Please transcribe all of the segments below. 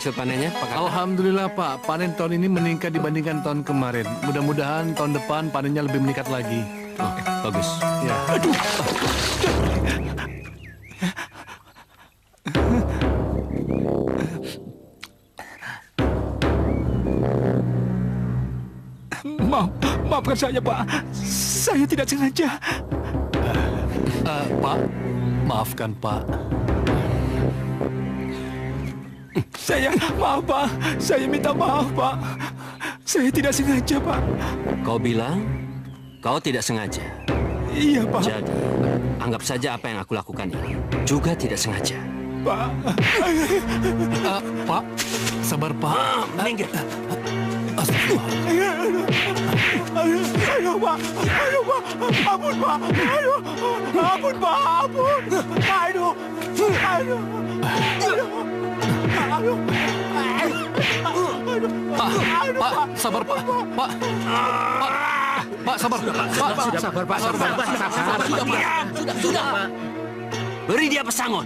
hasil panennya, Pak Kakak? Alhamdulillah Pak, panen tahun ini meningkat dibandingkan tahun kemarin. Mudah-mudahan tahun depan panennya lebih meningkat lagi. Oh, bagus. Ya. Maafkan saya, Pak. Saya tidak sengaja. Pak, maafkan Pak. Maaf, Pak. Saya minta maaf, Pak. Saya tidak sengaja, Pak. Kau bilang kau tidak sengaja. Iya, Pak. Jadi, anggap saja apa yang aku lakukan ini juga tidak sengaja. Pak. Pak, sabar Pak. Minggir. Ayo, Pak. Ayo, Pak. Ampun, Pak. Ayo. Ampun, Pak. Ampun. Ayo. Ayo. Ayo. Pak, sabar Pak. Pak, sabar. Pak, sabar. Sudah. Beri dia pesangon.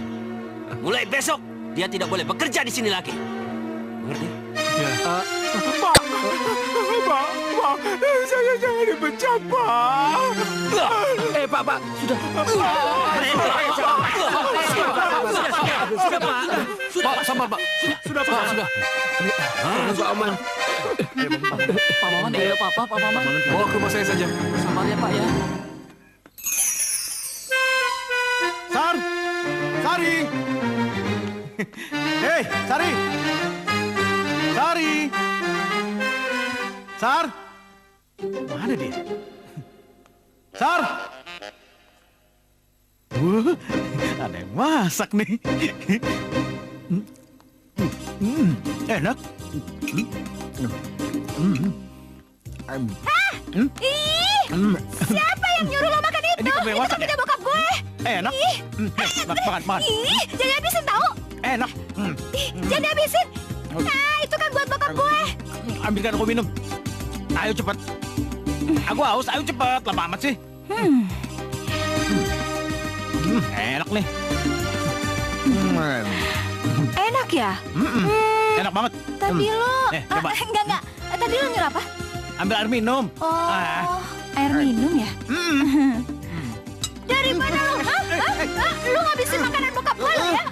Mulai besok, dia tidak boleh bekerja di sini lagi. Mengerti? Ya. Pak. Saya jangan dipecat, Pak. Pak, sudah. Sudah, Pak. Pak, sabar Pak. Sudah Pak, sudah. Pak Aman. Pak Maman, ayo Pak Maman. Bawa ke rumah saya saja. Sabar ya, Pak ya. Sari. Hei, Sari. Sar. Mana dia? Sar. Ada yang masak nih. Enak. Siapa yang nyuruh lo makan itu? Ini kamu yang Itu masak kan udah bokap gue. Enak. Makan. Jangan habisin tahu. Enak. Jangan habisin. Nah, itu kan buat bokap gue. Ambilkan aku minum. Ayo cepat. Aku haus, ayo cepat. Lama amat sih. Enak nih. Enak ya? Enak banget. Tapi lo... coba. Enggak. Tadi lo nyuruh apa? Ambil air minum. Oh, air minum ya? Dari mana lo? Lo ngabisin makanan bokap gue lo ya?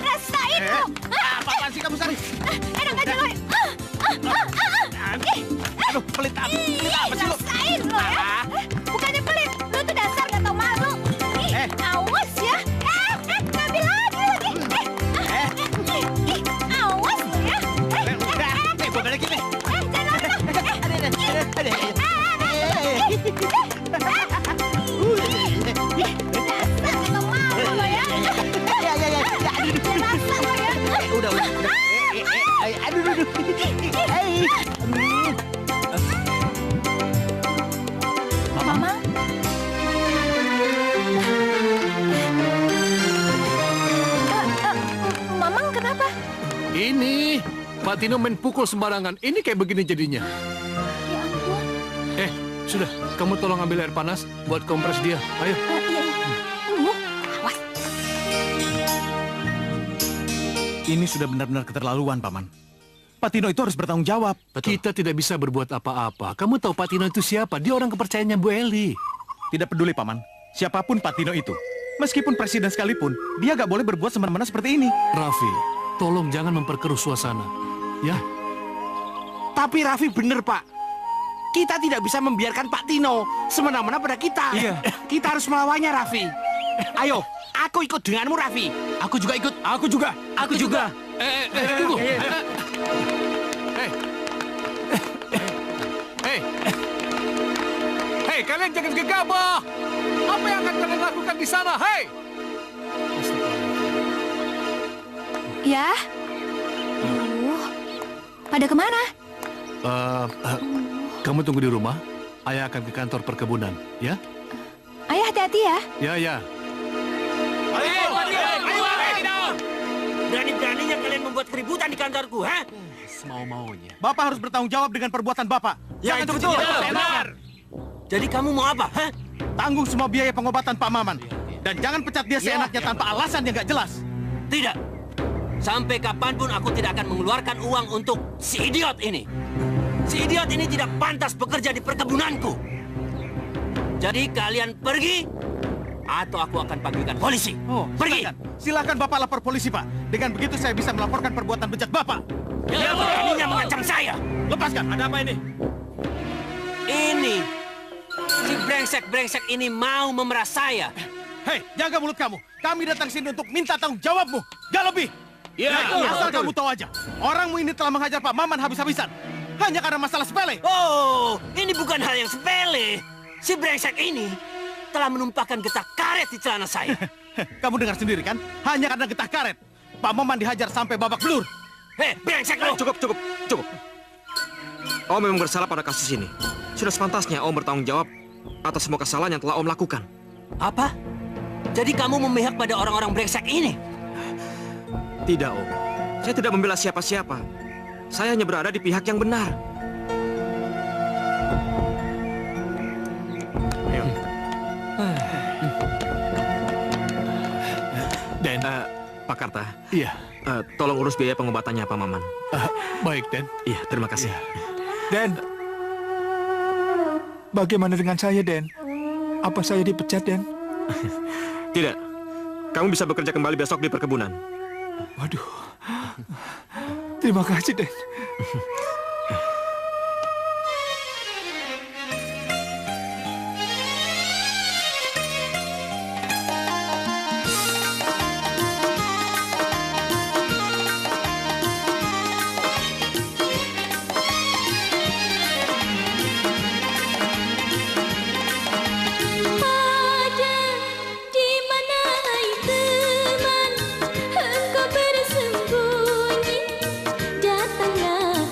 Rasain lo! Apaan sih kamu, Sari? Enak aja lo. Aduh, pelit apa sih lo? Rasain lo ya? Bukannya pelit, lo tuh dasar gak tau malu. Awas ya. Ngambil lagi. Awas lo ya. Gue balikin nih. Mamang? Mamang kenapa? Ini, Pak Tino main pukul sembarangan. Ini kayak begini jadinya. Ya ampun. Sudah, kamu tolong ambil air panas buat kompres dia. Ayo. Iya. Awas. Ini sudah benar-benar keterlaluan, Paman. Pak Tino itu harus bertanggung jawab. Kita tidak bisa berbuat apa-apa. Kamu tahu Pak Tino itu siapa? Dia orang kepercayaannya Bu Eli. Tidak peduli, Paman. Siapapun Pak Tino itu. Meskipun presiden sekalipun, dia gak boleh berbuat semena-mena seperti ini. Raffi, tolong jangan memperkeruh suasana. Ya? Tapi Raffi bener, Pak. Kita tidak bisa membiarkan Pak Tino semena-mena pada kita. Iya. Kita harus melawannya, Raffi. Ayo, aku ikut denganmu, Raffi. Aku juga ikut. Aku juga. Aku juga. Tunggu. Hei, kalian jangan gegabah. Apa yang akan kalian lakukan di sana? Hei! Ya? Pada kemana? Kamu tunggu di rumah. Ayah akan ke kantor perkebunan, ya? Ayah hati-hati ya. Ya. Ayo, berani-beraninya kalian membuat keributan di kantorku, ha? Semau-maunya. Bapak harus bertanggung jawab dengan perbuatan Bapak. Ya, itu betul. Benar. Jadi kamu mau apa, ha? Tanggung semua biaya pengobatan Pak Maman. Dan jangan pecat dia seenaknya tanpa alasan yang gak jelas. Tidak. Sampai kapanpun aku tidak akan mengeluarkan uang untuk si idiot ini. Si idiot ini tidak pantas bekerja di perkebunanku. Jadi kalian pergi, atau aku akan panggilkan polisi. Oh, pergi. Silakan Bapak lapor polisi, Pak. Dengan begitu saya bisa melaporkan perbuatan bejat Bapak. Dia beraninya mengancam saya. Lepaskan. Ada apa ini? Ini, si brengsek-brengsek ini mau memeras saya. Hei, jaga mulut kamu. Kami datang sini untuk minta tanggung jawabmu. Gak lebih. Asal kamu tahu aja, orangmu ini telah menghajar Pak Maman habis-habisan. Hanya karena masalah sepele. Oh, ini bukan hal yang sepele. Si brengsek ini telah menumpahkan getah karet di celana saya. Kamu dengar sendiri kan? Hanya karena getah karet. Pak Maman dihajar sampai babak belur. Hei, brengsek lo! Cukup. Om memang bersalah pada kasus ini. Sudah sepantasnya Om bertanggung jawab atas semua kesalahan yang telah Om lakukan. Apa? Jadi kamu memihak pada orang-orang brengsek ini? Tidak, Om. Saya tidak membela siapa-siapa. Saya hanya berada di pihak yang benar. Den. Pak Karta, Iya. tolong urus biaya pengobatannya Pak Maman. Baik, Den. Iya, terima kasih. Den, bagaimana dengan saya, Den? Apa saya dipecat, Den? Tidak. Kamu bisa bekerja kembali besok di perkebunan. Waduh. Terima kasih, Den. Ada di mana hai teman, engkau bersembunyi? Datanglah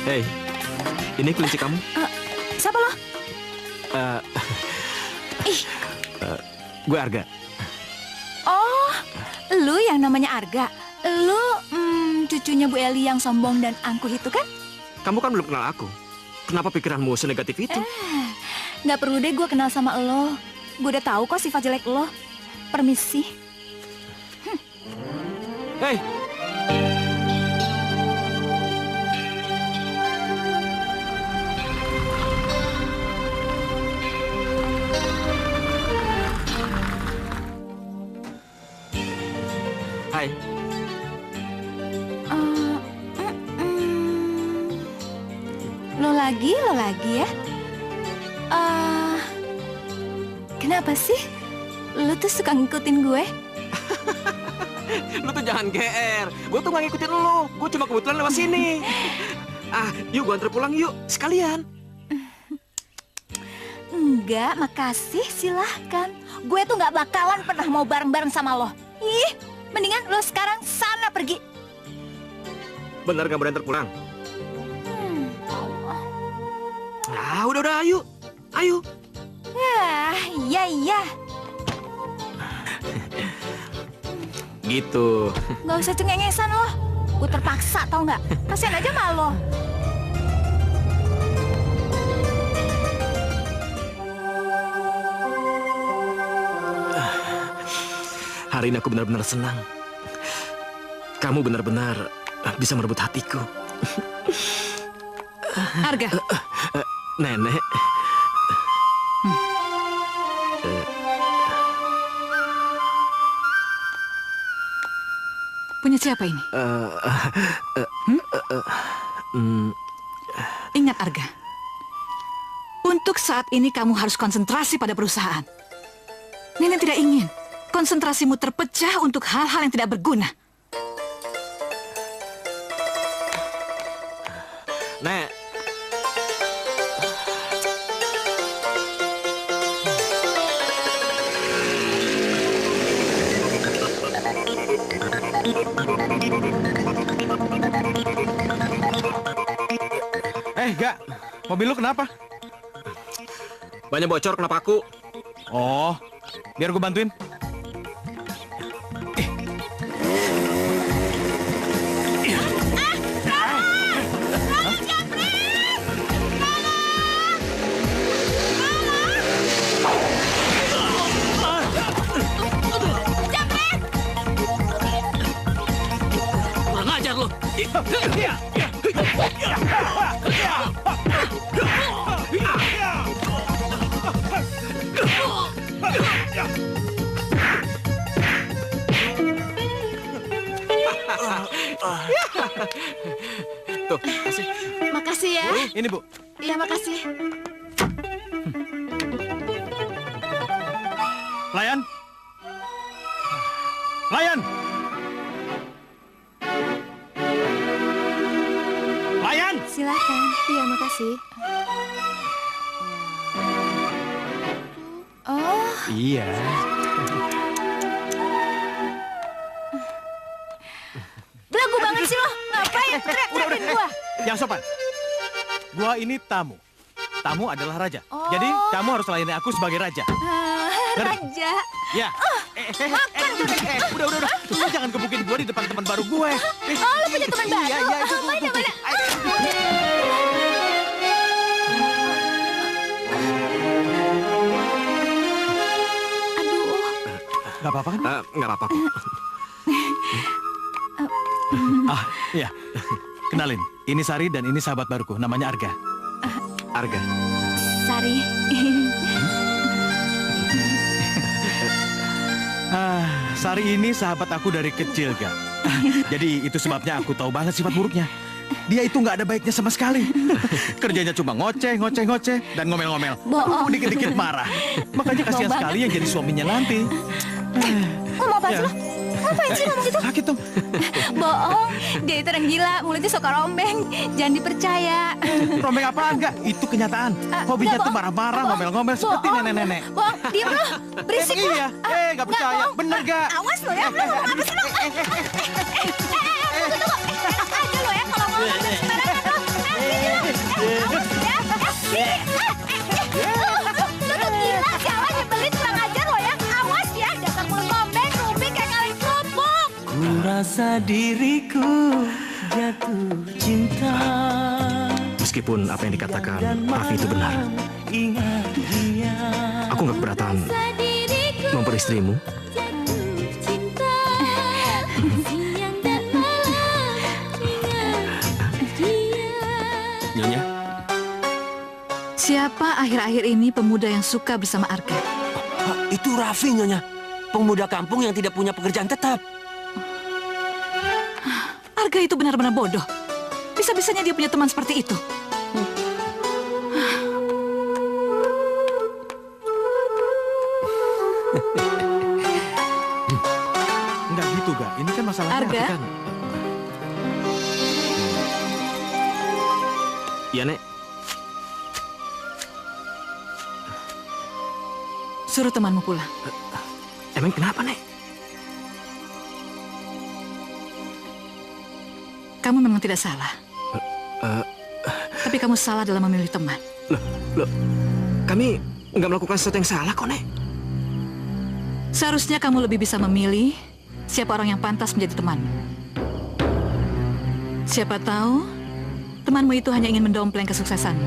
Hei, ini kelinci kamu. Siapa lo? Ih. Gue Arga. Oh, lu yang namanya Arga. Lu cucunya Bu Eli yang sombong dan angkuh itu kan? Kamu kan belum kenal aku. Kenapa pikiranmu senegatif itu? Nggak perlu deh gue kenal sama lo. Gue udah tahu kok sifat jelek lo. Permisi. Hei, hai. Lo lagi ya? Kenapa sih? Lo tuh suka ngikutin gue? Lu tuh jangan GR. Gue tuh gak ngikutin lu. Gue cuma kebetulan lewat sini. Yuk gue antar pulang yuk. Sekalian. Enggak, makasih, silahkan. Gue tuh nggak bakalan pernah mau bareng-bareng sama lo. Ih, mendingan lo sekarang sana pergi. Bener gak boleh antar pulang? Udah, ayo. Ayo. Iya. Gitu. Nggak usah cengengesan lo. Gue terpaksa, tau nggak? Kasian aja sama lo. Hari ini aku benar-benar senang. Kamu benar-benar bisa merebut hatiku. Arga. Nenek. Punya siapa ini? Ingat Arga. Untuk saat ini kamu harus konsentrasi pada perusahaan. Nenek tidak ingin konsentrasimu terpecah untuk hal-hal yang tidak berguna. Nek. Gak. Mobil lu kenapa? Banyak bocor, kenapa aku? Oh, biar gue bantuin. Kurang ajar lo. Tuh, kasih. Makasih ya. Ini Bu. Iya, makasih. Layan. Layan. Layan. Silakan. Iya, makasih. Oh, Iya. belagu banget sih lo. Ngapain teriak-teriakin gua? Yang sopan. Gua ini tamu. Tamu adalah raja. Oh. Jadi kamu harus layani aku sebagai raja. Raja. Ya. Udah. Lu jangan gebukin gua di depan teman baru gue. Oh, lu punya teman baru? Iya, itu tuh. Mana? Aduh. Gak apa-apa kan? Nggak apa-apa kok. Iya. Kenalin, ini Sari dan ini sahabat baruku, namanya Arga. Arga. Sari. Sari ini sahabat aku dari kecil, Ga. Jadi itu sebabnya aku tahu banget sifat buruknya. Dia itu nggak ada baiknya sama sekali. Kerjanya cuma ngoceh, dan ngomel-ngomel. Bohong. Dikit-dikit marah. Makanya kasihan Bohong sekali yang jadi suaminya nanti. Ngomong apa sih Ya. lo? Ngapain sih ngomong gitu? Sakit dong. Bohong. Dia itu orang gila, mulutnya suka rombeng. Jangan dipercaya. Rombeng apaan, Ga? Itu kenyataan. Hobinya Nggak, tuh bohong. marah-marah, Bohong. ngomel-ngomel seperti Bohong. nenek-nenek. Bohong, diem lo. Berisik lo. Iya. Nggak percaya. bohong. Bener, Ga? Awas lo ya. Lo ngomong apa sih lo? Tunggu. Enak aja lo ya kalau ngomong sembarangan lo. Sini. Masa diriku jatuh cinta. Meskipun apa yang dikatakan Raffi itu benar, aku nggak keberatan memperistrimu. Nyonya, Siapa akhir-akhir ini pemuda yang suka bersama Arga? itu Raffi, Nyonya. Pemuda kampung yang tidak punya pekerjaan tetap. Arga itu benar-benar bodoh. Bisa-bisanya dia punya teman seperti itu. Enggak gitu, Ga. Ini kan masalahnya Arga? aku kan. Iya, Nek. Suruh temanmu pulang. Emang kenapa, Nek? Kamu memang tidak salah. Tapi kamu salah dalam memilih teman. Loh, kami nggak melakukan sesuatu yang salah kok, Nek. Seharusnya kamu lebih bisa memilih siapa orang yang pantas menjadi temanmu. Siapa tahu temanmu itu hanya ingin mendompleng kesuksesanmu.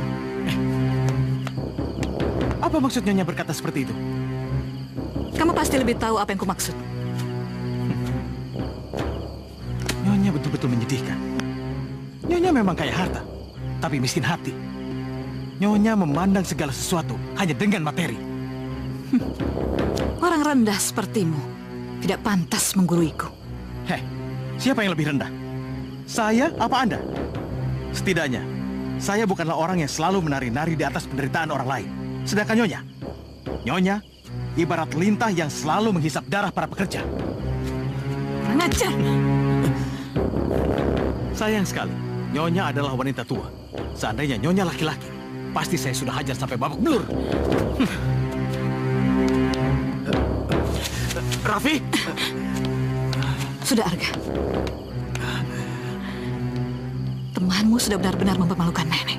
Apa maksud Nyonya berkata seperti itu? Kamu pasti lebih tahu apa yang kumaksud. Nyonya betul-betul menyedihkan. Nyonya memang kaya harta, tapi miskin hati. Nyonya memandang segala sesuatu hanya dengan materi. Orang rendah sepertimu tidak pantas mengguruiku. Heh, siapa yang lebih rendah? Saya apa Anda? Setidaknya, saya bukanlah orang yang selalu menari-nari di atas penderitaan orang lain. Sedangkan Nyonya ibarat lintah yang selalu menghisap darah para pekerja. Kurang ajar. Sayang sekali, Nyonya adalah wanita tua. Seandainya Nyonya laki-laki, pasti saya sudah hajar sampai babak belur. Raffi! Sudah, Arga. Temanmu sudah benar-benar mempermalukan nenek.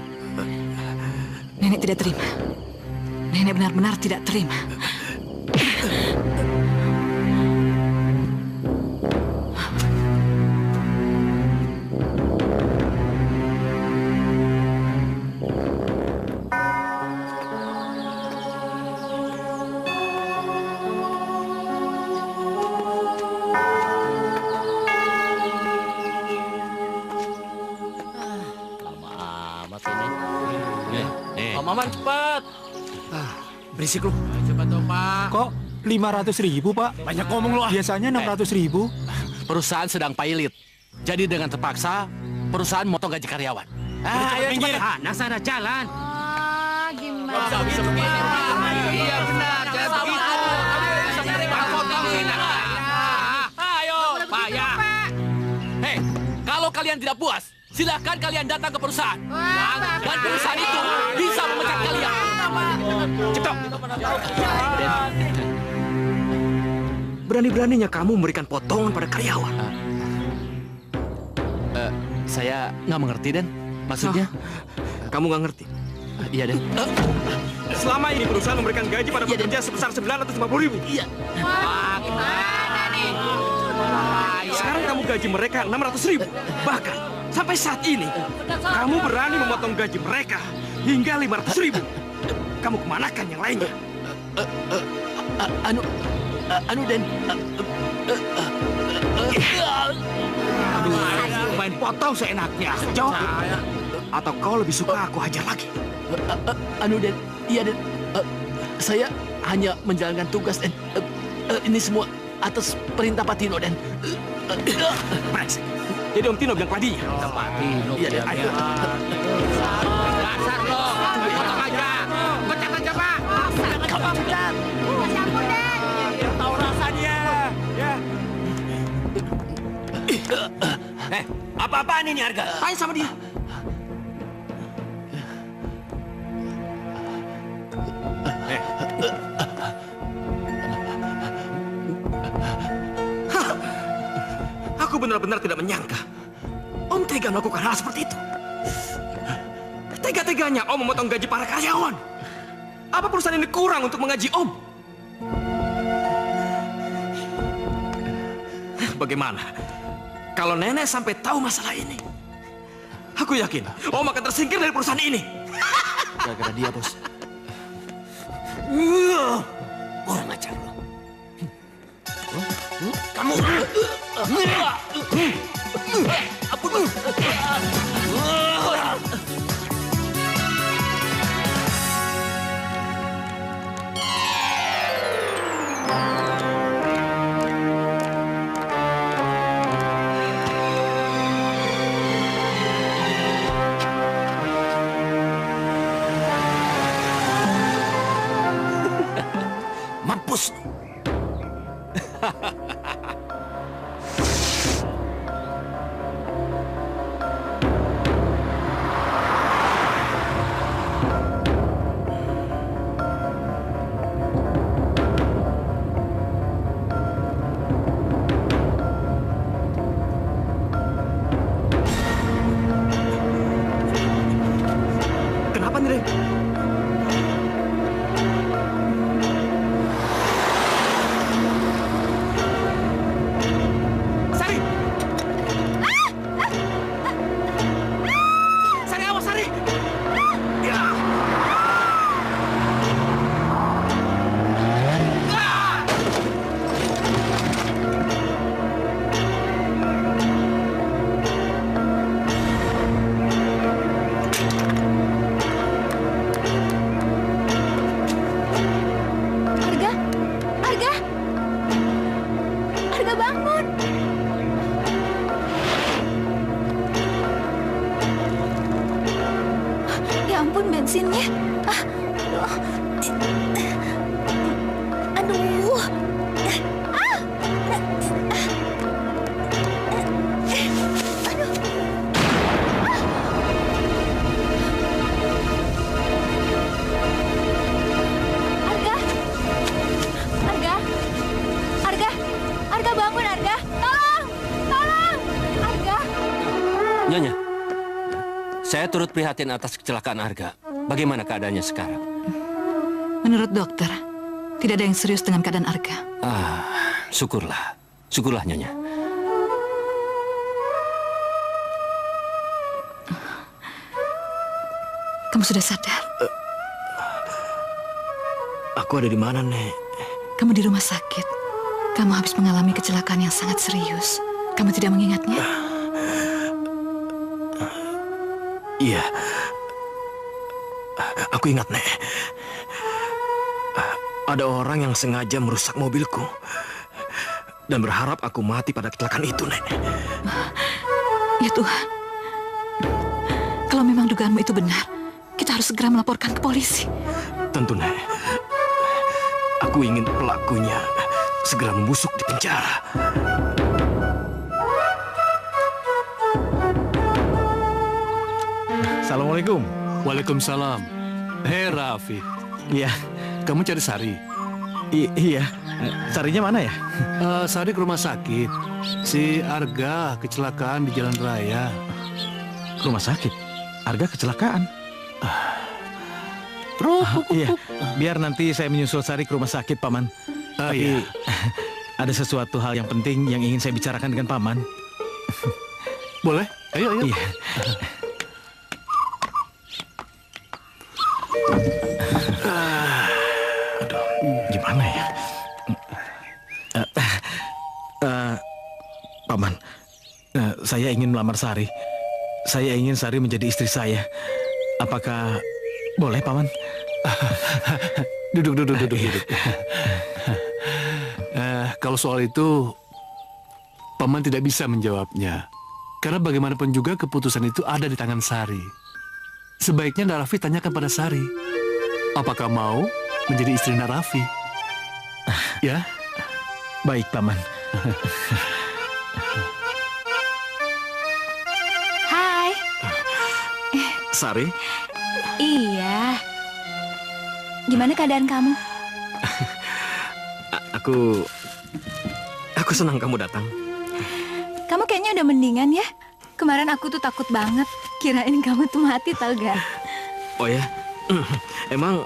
Nenek tidak terima. Nenek benar-benar tidak terima. Om Maman cepat. Berisik lu. Cepat dong, Pak. Kok 500.000, Pak? Banyak ngomong lu ah. Biasanya 600.000. Perusahaan sedang pailit. Jadi dengan terpaksa, perusahaan motong gaji karyawan. Ayo minggir. cepat. Nah, sana jalan. Gimana? Bisa begini, Pak. Iya benar, jangan begitu. Bisa menerima potong sini. Ayo, Pak ya. Hei, kalau kalian tidak puas, silakan kalian datang ke perusahaan. Dan perusahaan itu bisa memecat kalian. Cepat. Berani-beraninya kamu memberikan potongan pada karyawan. Saya nggak mengerti, Den. Maksudnya? Kamu nggak ngerti. Iya, Den. Selama ini perusahaan memberikan gaji pada pekerja sebesar 950.000. Iya. Wah, gimana nih? Sekarang kamu gaji mereka 600.000. Bahkan sampai saat ini kamu berani memotong gaji mereka hingga 500.000. Kamu kemanakan yang lainnya? Anu, Den. Main potong seenaknya. Jawab. Atau kau lebih suka aku hajar lagi? Den. Iya, Den. Saya hanya menjalankan tugas, Den. Ini semua atas perintah Pak Tino, Den. Brengsek. Jadi Om Tino bilang padinya. Pak Tino. Iya, Den. Ayo. Dasar lo. Potong aja. Pecat aja, Pak. Biar tahu rasanya. Ya. Apa-apaan ini harga? Tanya sama dia. Aku benar-benar tidak menyangka Om tega melakukan hal seperti itu. Tega-teganya Om memotong gaji para karyawan. Apa perusahaan ini kurang untuk menggaji Om? Bagaimana? Kalau nenek sampai tahu masalah ini, aku yakin Om akan tersingkir dari perusahaan ini. Gara-gara dia, Bos. Orang ajar lo. Kamu. Ampun. Mampus. Kenapa nih, Dek? Sari! Sari, awas, Sari! Ya! Arga, Arga, Arga bangun. Ya ampun bensinnya. Aduh. Aduh. Arga, Arga, Arga, Arga bangun Arga. Tolong, tolong, Arga. Nyonya, saya turut prihatin atas kecelakaan Arga. Bagaimana keadaannya sekarang? Menurut dokter, tidak ada yang serius dengan keadaan Arga. Syukurlah. Syukurlah, Nyonya. Kamu sudah sadar? Aku ada di mana, Nek? Kamu di rumah sakit. Kamu habis mengalami kecelakaan yang sangat serius. Kamu tidak mengingatnya? Iya. Aku ingat, Nek. Ada orang yang sengaja merusak mobilku dan berharap aku mati pada kecelakaan itu, Nek. Ya Tuhan. Kalau memang dugaanmu itu benar, kita harus segera melaporkan ke polisi. Tentu, Nek. Aku ingin pelakunya segera membusuk di penjara. Assalamualaikum. Waalaikumsalam. Hei Raffi, Iya, kamu cari Sari. iya. Sarinya mana ya? Sari ke rumah sakit. Si Arga kecelakaan di jalan raya. Rumah sakit. Arga kecelakaan. Iya, biar nanti saya menyusul Sari ke rumah sakit, Paman. Tapi Iya. ada sesuatu hal yang penting yang ingin saya bicarakan dengan Paman. Boleh? Ayo, ayo. Iya. Aduh, gimana ya? Paman, saya ingin melamar Sari. Saya ingin Sari menjadi istri saya. Apakah boleh, Paman? Duduk. Kalau soal itu, Paman tidak bisa menjawabnya. Karena bagaimanapun juga keputusan itu ada di tangan Sari. Sebaiknya Narafi tanyakan pada Sari. Apakah mau menjadi istri Narafi? Ya? Baik, Paman. Hai. Sari, Iya. Gimana keadaan kamu? aku senang kamu datang. Kamu kayaknya udah mendingan ya. Kemarin aku tuh takut banget. Kirain kamu tuh mati tau gak? Oh ya, emang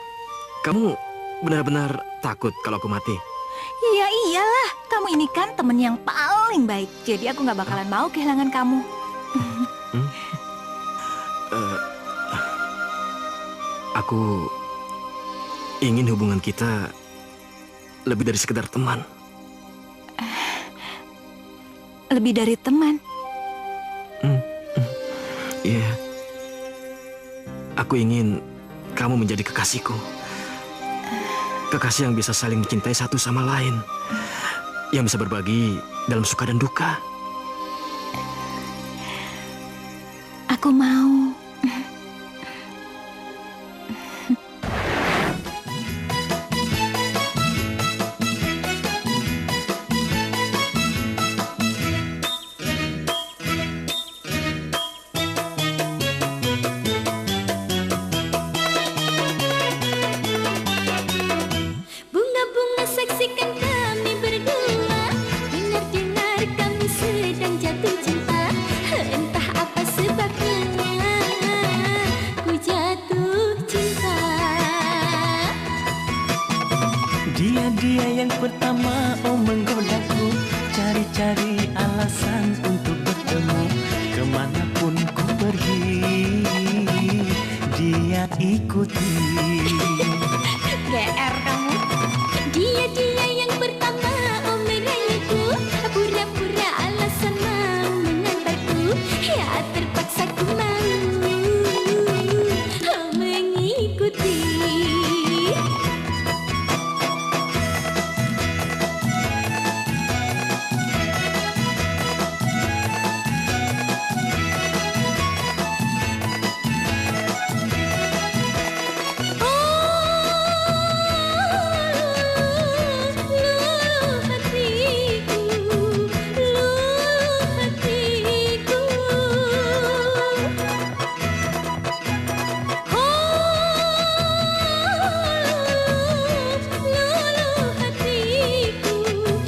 kamu benar-benar takut kalau aku mati? Iya, Iyalah, kamu ini kan temen yang paling baik. Jadi aku nggak bakalan mau kehilangan kamu. Aku ingin hubungan kita lebih dari sekedar teman. Lebih dari teman. Iya. Aku ingin kamu menjadi kekasihku. Kekasih yang bisa saling mencintai satu sama lain. Yang bisa berbagi dalam suka dan duka. Aku mau. Bunga-bunga saksikan kami berdua. Dengar-dengar kamu sedang jatuh cinta. Entah apa sebabnya ku jatuh cinta. Dia yang pertama menggodaku, cari-cari alasan untuk bertemu. Kemanapun ku pergi, dia ikuti. GR kamu. Dia yang pertama merayaku. Pura-pura alasan mau mengantarku. Ya terpaksa ku mau mengikuti.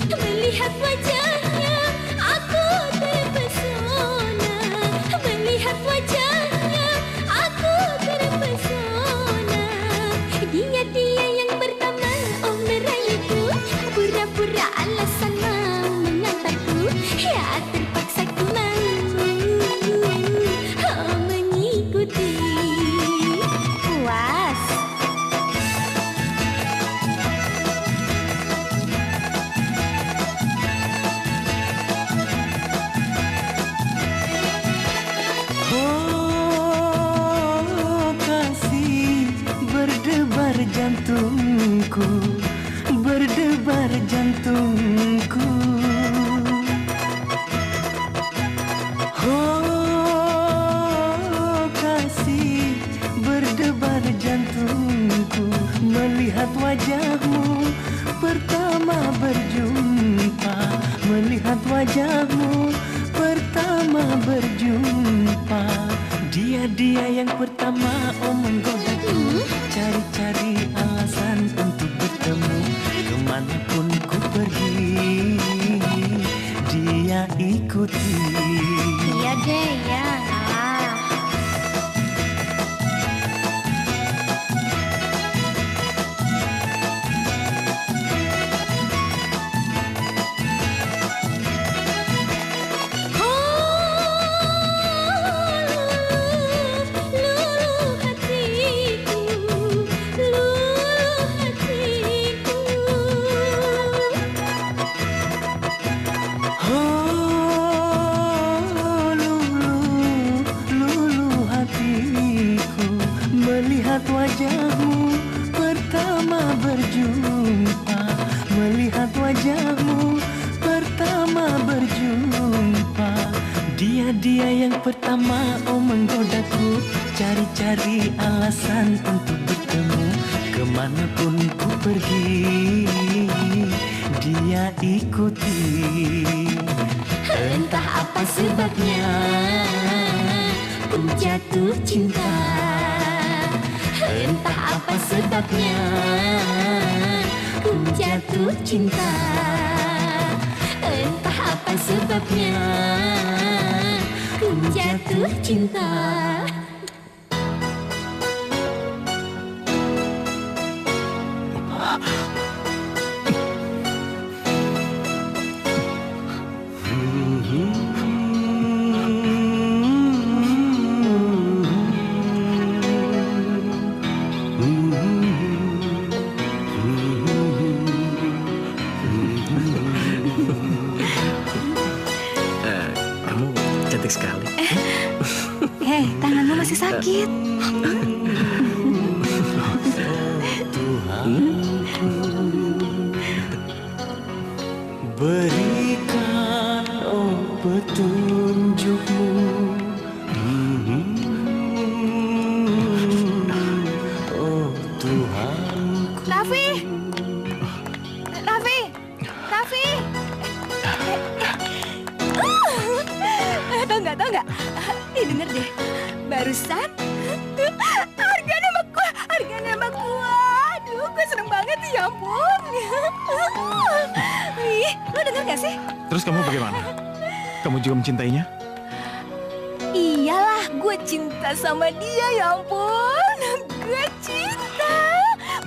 Melihat wajahnya aku terpesona. Melihat wajahnya aku terpesona. Dia yang pertama merayaku. Pura-pura alasan mau mengantarku. Ya terpaksa ku mau mengikuti. Puas. Oh kasih, berdebar jantungku, berdebar jantungku. Oh kasih, berdebar jantungku, melihat wajahmu pertama berjumpa. Melihat wajahmu pertama berjumpa. Dia yang pertama menggodaku, cari-cari alasan untuk bertemu. Kemanapun ku pergi, dia ikuti. Iya deh ya. Melihat wajahmu pertama berjumpa. Melihat wajahmu pertama berjumpa. Dia yang pertama menggodaku, cari-cari alasan untuk bertemu. Kemanapun ku pergi, dia ikuti. Entah apa sebabnya ku jatuh cinta. Entah apa sebabnya ku jatuh cinta. Entah apa sebabnya ku jatuh cinta. masih sakit. Berikan petunjukmu, oh Tuhanku. Raffi! Raffi! Raffi! Tahu nggak? Denger deh, barusan harga nembak gua. Aduh, gue seneng banget, ya ampun. Nih, lo denger gak sih? Terus kamu bagaimana? Kamu juga mencintainya? Iyalah, gue cinta sama dia, ya ampun. Gue cinta.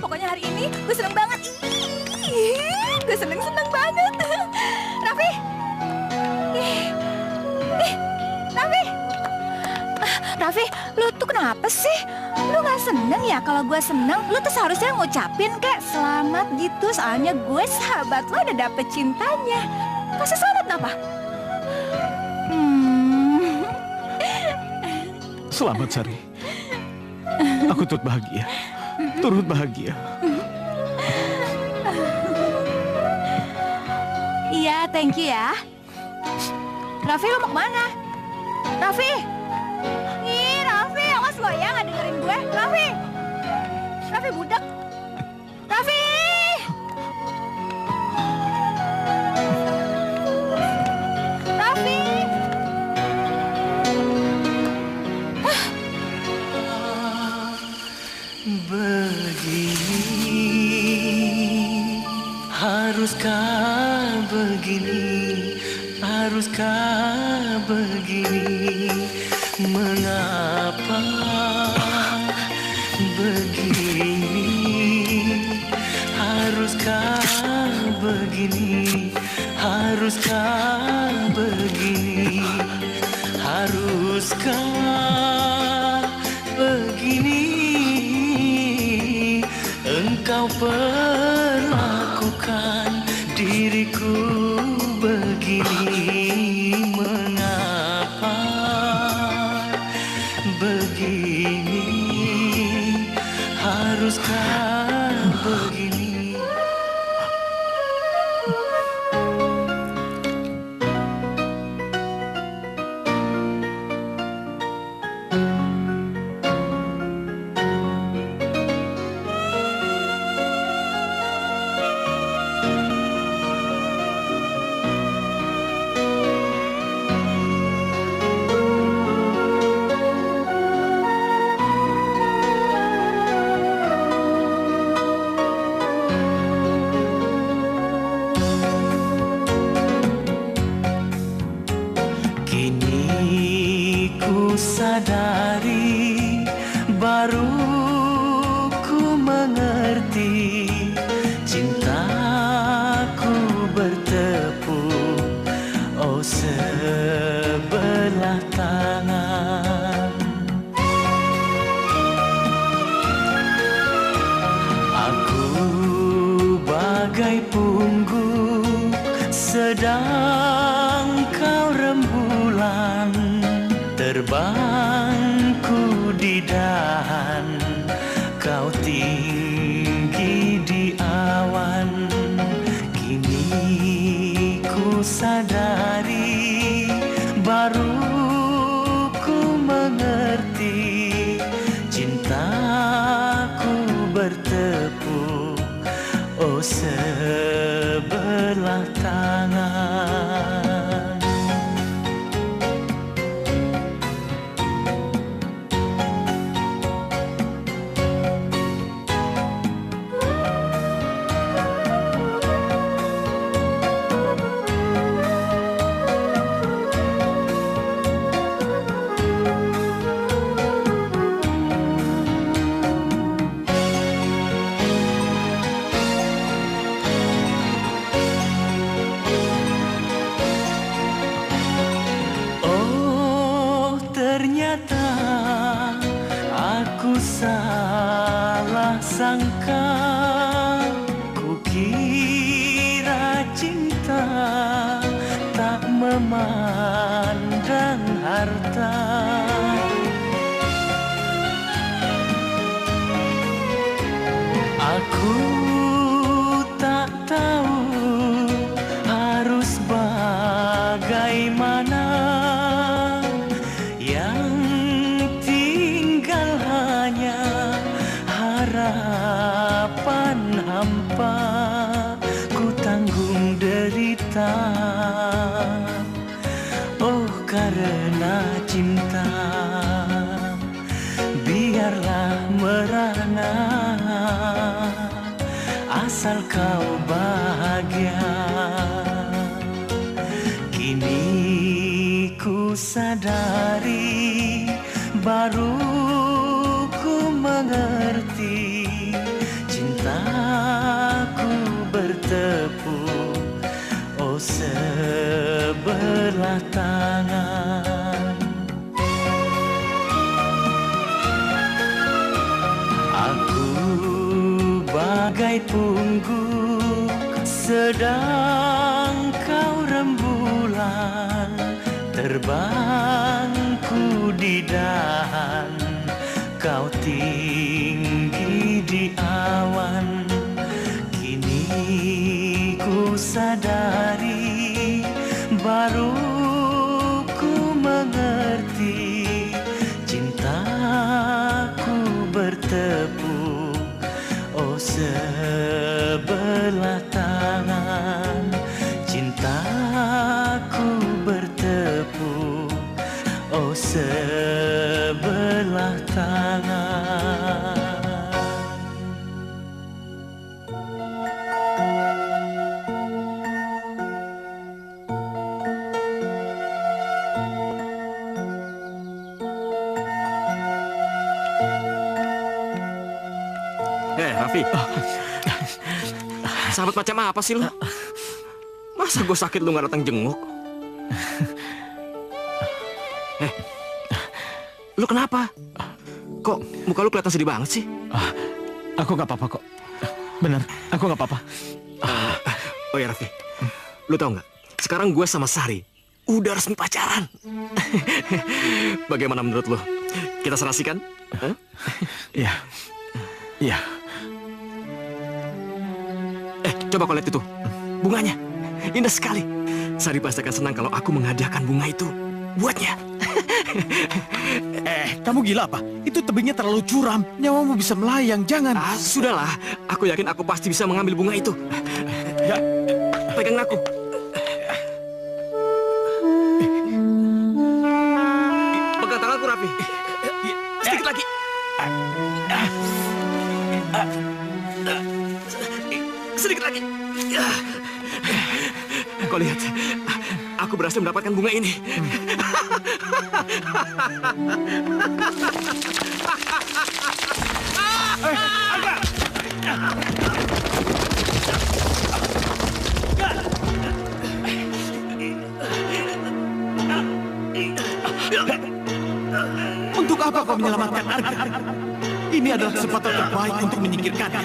Pokoknya hari ini gue seneng banget. Gue seneng banget. Raffi! Raffi! Raffi, lu tuh kenapa sih? Lu gak seneng ya kalau gue seneng? Lu tuh seharusnya ngucapin kayak selamat gitu. Soalnya gue sahabat lo udah dapet cintanya. Kasih selamat apa? Selamat, Sari. Aku turut bahagia. Iya, thank you ya. Raffi, lu mau kemana? Raffi! Ih, Raffi, awas lo ya nggak dengerin gue. Raffi! Raffi, budak. Raffi! Raffi! Begini, haruskah begini, haruskah begini, mengapa begini, haruskah begini, haruskah begini, haruskah begini, engkau perlakukan diriku begini, mengapa begini, haruskah begini. Sadari, baru ku mengerti, cintaku bertepuk, oh sebelah tangan. Aku bagai pungguk, sedang kau rembulan. Terbangku di dahan, kau tinggi di awan. Kini ku sadari, baru ku mengerti, cintaku bertepuk, oh sebelah tangan. Aku salah sangka, kukira cinta tak memandang harta. hampa ku tanggung derita. Oh karena cinta, biarlah merana, asal kau bahagia. Kini ku sadari, baru ku mengerti, cintaku bertepuk, oh sebelah tangan. Aku bagai pungguk, sedang kau rembulan, terbangku di dahan, kau tinggi di awan. Kini ku sadari, baru ku mengerti, cintaku bertepuk, oh sebelah tangan. Cintaku bertepuk, oh sebelah tangan. Raffi, sahabat macam apa sih lu? Masa gue sakit lu gak datang jenguk? Lu kenapa? Kok muka lu kelihatan sedih banget sih? Aku gak apa-apa kok. Bener, aku gak apa-apa. Oh ya Raffi, lu tau gak? Sekarang gue sama Sari udah resmi pacaran. Bagaimana menurut lu? Kita serasikan? Iya. Iya. Coba kau lihat itu, bunganya indah sekali. Sari pasti akan senang kalau aku menghadiahkan bunga itu buatnya. Kamu gila apa? Itu tebingnya terlalu curam. Nyawamu bisa melayang, jangan. Sudahlah, aku yakin aku pasti bisa mengambil bunga itu. Ya, pegang aku. Pegang tanganku, Raffi. Sedikit lagi. Sedikit lagi. Kau lihat, aku berhasil mendapatkan bunga ini. Untuk apa kau menyelamatkan Arga? Ini adalah kesempatan terbaik untuk menyingkirkannya.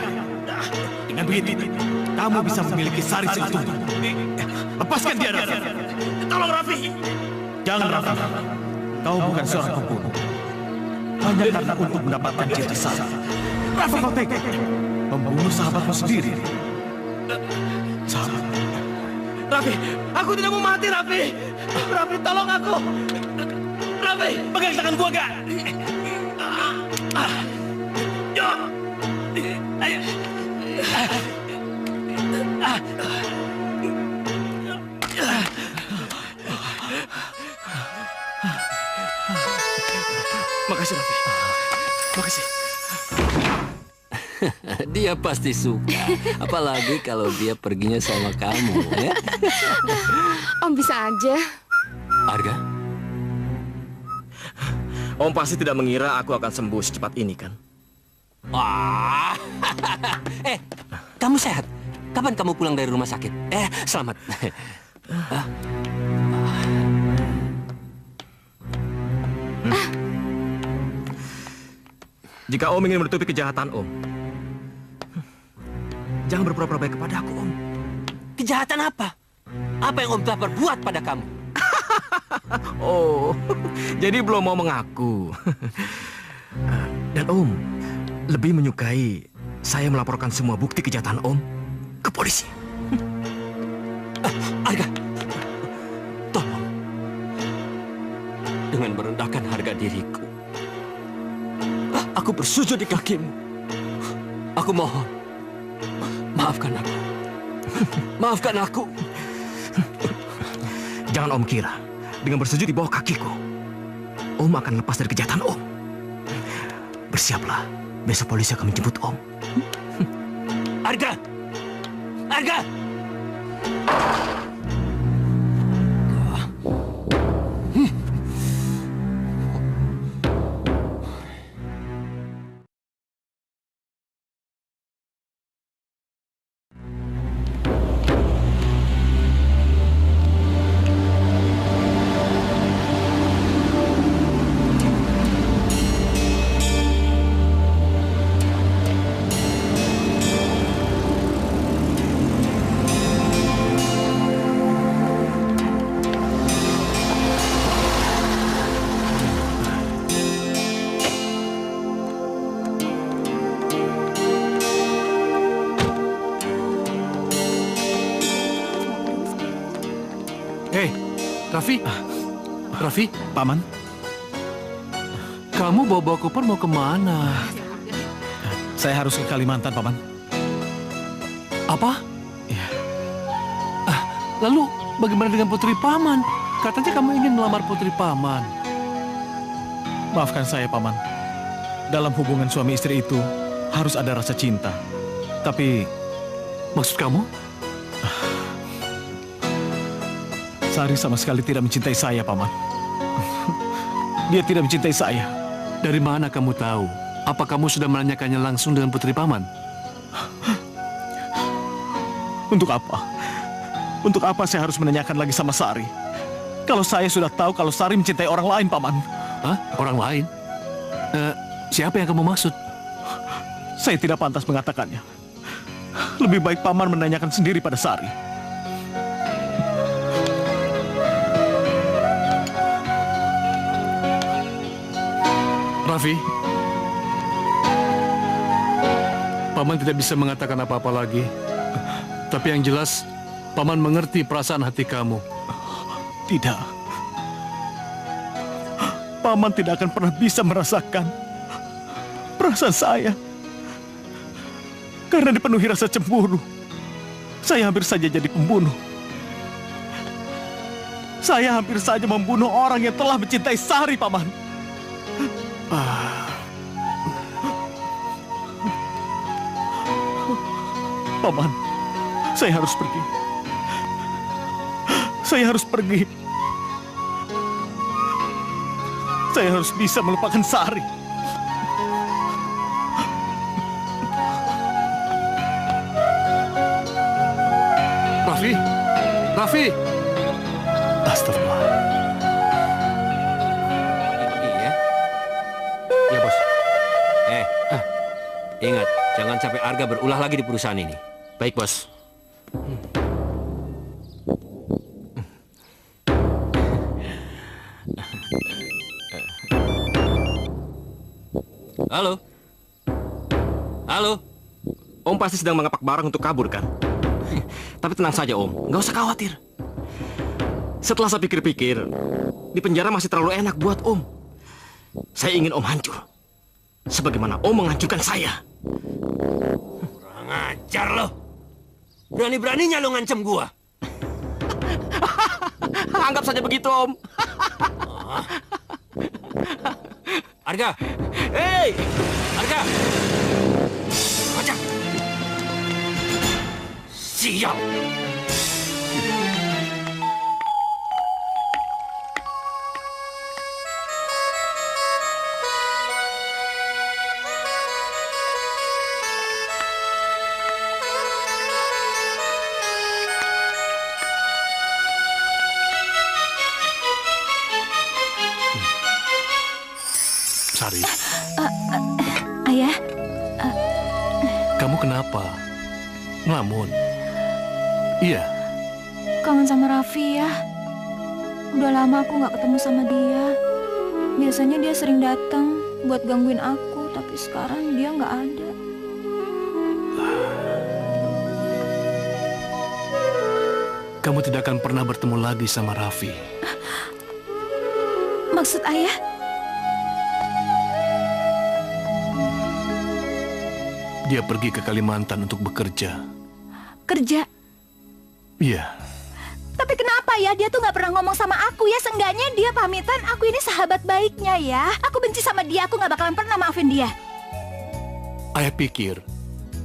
Dengan begitu, kamu bisa memiliki Sari seutuhnya. Lepaskan dia, Raffi. Tolong, Raffi. Jangan, Raffi. Kau bukan seorang pembunuh. Hanya karena untuk mendapatkan cinta Sari. Raffi, kau tega membunuh sahabatmu sendiri. Sahabat. Raffi, aku tidak mau mati, Raffi. Raffi, tolong aku. Raffi, pegang tangan gua, gak? Yo. Ayo. Makasih, Raffi. Makasih. Dia pasti suka. Apalagi kalau dia perginya sama kamu, ya? Om bisa aja. Arga? Om pasti tidak mengira aku akan sembuh secepat ini, kan? Wah. Kamu sehat? Kapan kamu pulang dari rumah sakit? Selamat. Jika Om ingin menutupi kejahatan Om, jangan berpura-pura baik kepada aku, Om. Kejahatan apa? Apa yang Om telah perbuat pada kamu? Oh, jadi belum mau mengaku. Dan Om lebih menyukai saya melaporkan semua bukti kejahatan Om ke polisi. Arga, tolong. Dengan merendahkan harga diriku, aku bersujud di kakimu. Aku mohon, Maafkan aku. Maafkan aku. Jangan Om kira, dengan bersujud di bawah kakiku, Om akan lepas dari kejahatan Om. Bersiaplah, besok polisi akan menjemput Om. Arga! Arga! Hei, Raffi. Raffi, Paman. kamu bawa koper mau kemana? Saya harus ke Kalimantan, Paman. Apa? Lalu bagaimana dengan putri Paman? Katanya kamu ingin melamar putri Paman. Maafkan saya, Paman. Dalam hubungan suami istri itu harus ada rasa cinta. Tapi Maksud kamu? Sari sama sekali tidak mencintai saya, Paman. Dia tidak mencintai saya. Dari mana kamu tahu? Apa kamu sudah menanyakannya langsung dengan putri Paman? Untuk apa? Untuk apa saya harus menanyakan lagi sama Sari? Kalau saya sudah tahu kalau Sari mencintai orang lain, Paman. Hah? Orang lain? Siapa yang kamu maksud? Saya tidak pantas mengatakannya. Lebih baik Paman menanyakan sendiri pada Sari. Raffi, Paman tidak bisa mengatakan apa-apa lagi. Tapi yang jelas, Paman mengerti perasaan hati kamu. Tidak. Paman tidak akan pernah bisa merasakan perasaan saya. Karena dipenuhi rasa cemburu, saya hampir saja jadi pembunuh. Saya hampir saja membunuh orang yang telah mencintai Sari, Paman. Paman, saya harus pergi. Saya harus pergi. Saya harus bisa melupakan Sari. Raffi! Raffi! Astagfirullah. Iya. Ya, Bos. Ingat, jangan sampai Arga berulah lagi di perusahaan ini. Baik, Bos. Halo? Halo? Om pasti sedang mengapak barang untuk kabur, kan? Tapi tenang saja, Om. Nggak usah khawatir. Setelah saya pikir-pikir, di penjara masih terlalu enak buat Om. Saya ingin Om hancur. Sebagaimana Om menghancurkan saya. Kurang ajar lo. Berani-beraninya lo ngancem gua. Anggap saja begitu, Om. Arga! Hei! Arga! Baca! Siap! Sari, Ayah, kamu kenapa? Ngelamun? Iya. kangen sama Raffi ya. Udah lama aku nggak ketemu sama dia. Biasanya dia sering datang buat gangguin aku, tapi sekarang dia nggak ada. Kamu tidak akan pernah bertemu lagi sama Raffi. Maksud ayah? Dia pergi ke Kalimantan untuk bekerja. kerja. Iya. Tapi kenapa ya dia tuh nggak pernah ngomong sama aku ya? Seenggaknya dia pamitan, aku ini sahabat baiknya ya. Aku benci sama dia, aku nggak bakalan pernah maafin dia. Ayah pikir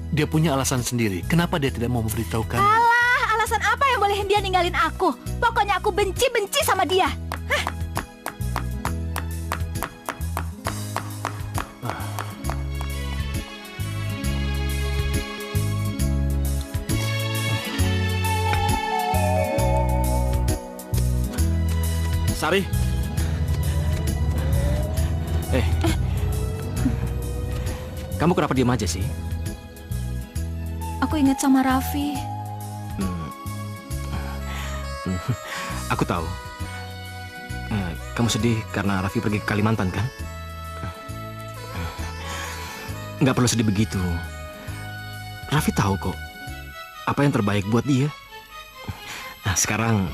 dia punya alasan sendiri. Kenapa dia tidak mau memberitahukan? Alah, alasan apa yang bolehin dia ninggalin aku? Pokoknya aku benci sama dia. Hah? Sari. Kamu kenapa diam aja sih? Aku ingat sama Raffi. Aku tahu. Kamu sedih karena Raffi pergi ke Kalimantan, kan? Nggak perlu sedih begitu. Raffi tahu kok apa yang terbaik buat dia. Nah, sekarang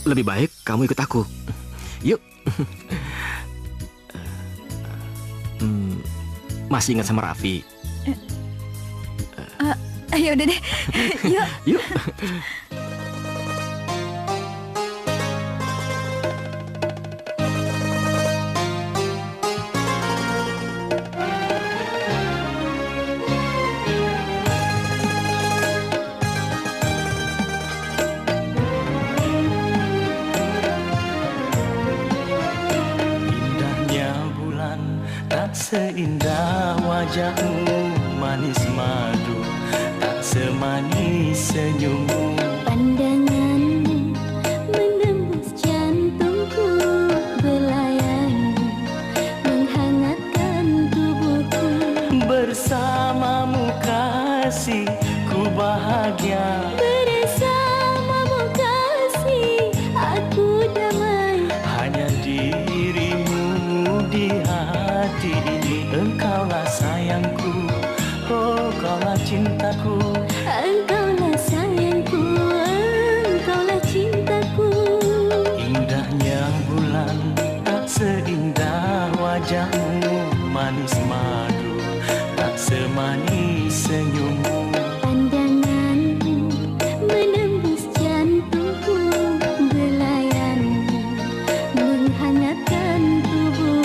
lebih baik kamu ikut aku. Yuk. Masih ingat sama Raffi? Ayo udah deh. Yuk. Yuk. Seindah wajahmu manis madu, tak semanis senyummu. Pandanganmu menembus jantungku, belayanmu menghangatkan tubuhku. Bersamamu kasih, ku bahagia. Bersamamu kasih, aku damai. Hanya dirimu di hati ini, engkaulah sayangku, oh kaulah cintaku. Engkaulah sayangku, engkaulah cintaku. Indahnya bulan tak seindah wajahmu, manis madu tak semanis senyummu. Pandanganmu menembus jantungku, belayanmu menghangatkan tubuhku.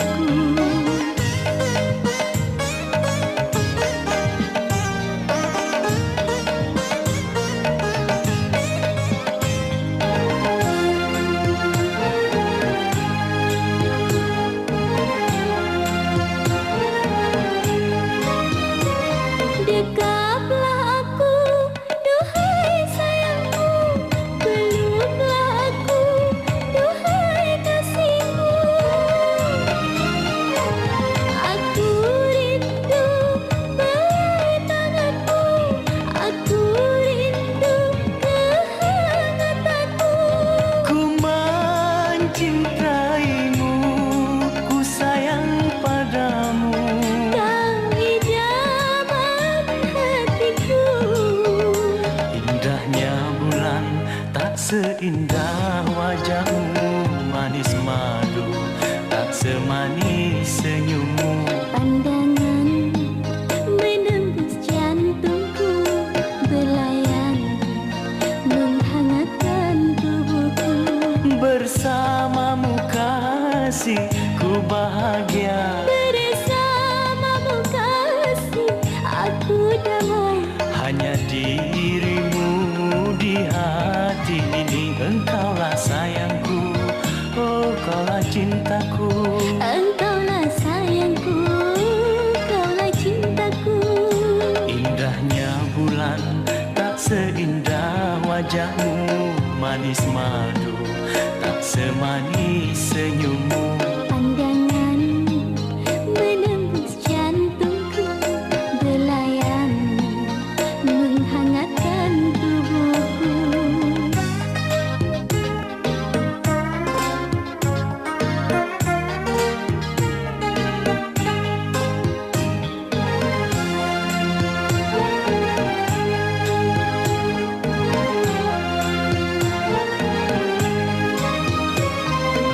Dekaplah aku, duhai sayangku, peluklah aku, duhai kasihku. Aku rindu pelai tanganmu, aku rindu kehangatanmu. Ku mencintaimu, ku sayang padamu. Kau idaman hatiku. Indahnya bulan tak seindah wajahmu, manis madu tak semanis senyummu. Pandanganmu menembus jantungku, belayanmu menghangatkan tubuhku. Bersamamu kasih, ku bahagia. Bersamamu kasih, aku damai. Hanya dirimu di hati ini, engkaulah sayangku, oh kaulah cintaku. Engkaulah sayangku, kaulah cintaku. Indahnya bulan tak seindah wajahmu, manis madu tak semanis senyummu. Pandanganmu menembus jantungku, belayanmu menghangatkan tubuhku.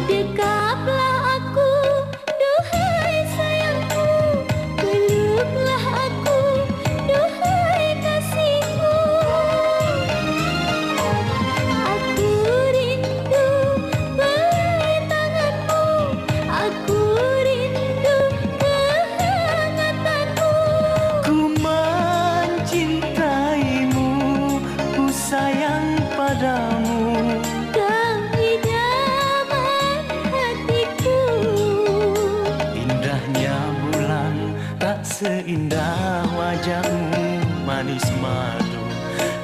Dekaplah wajahmu manis madu,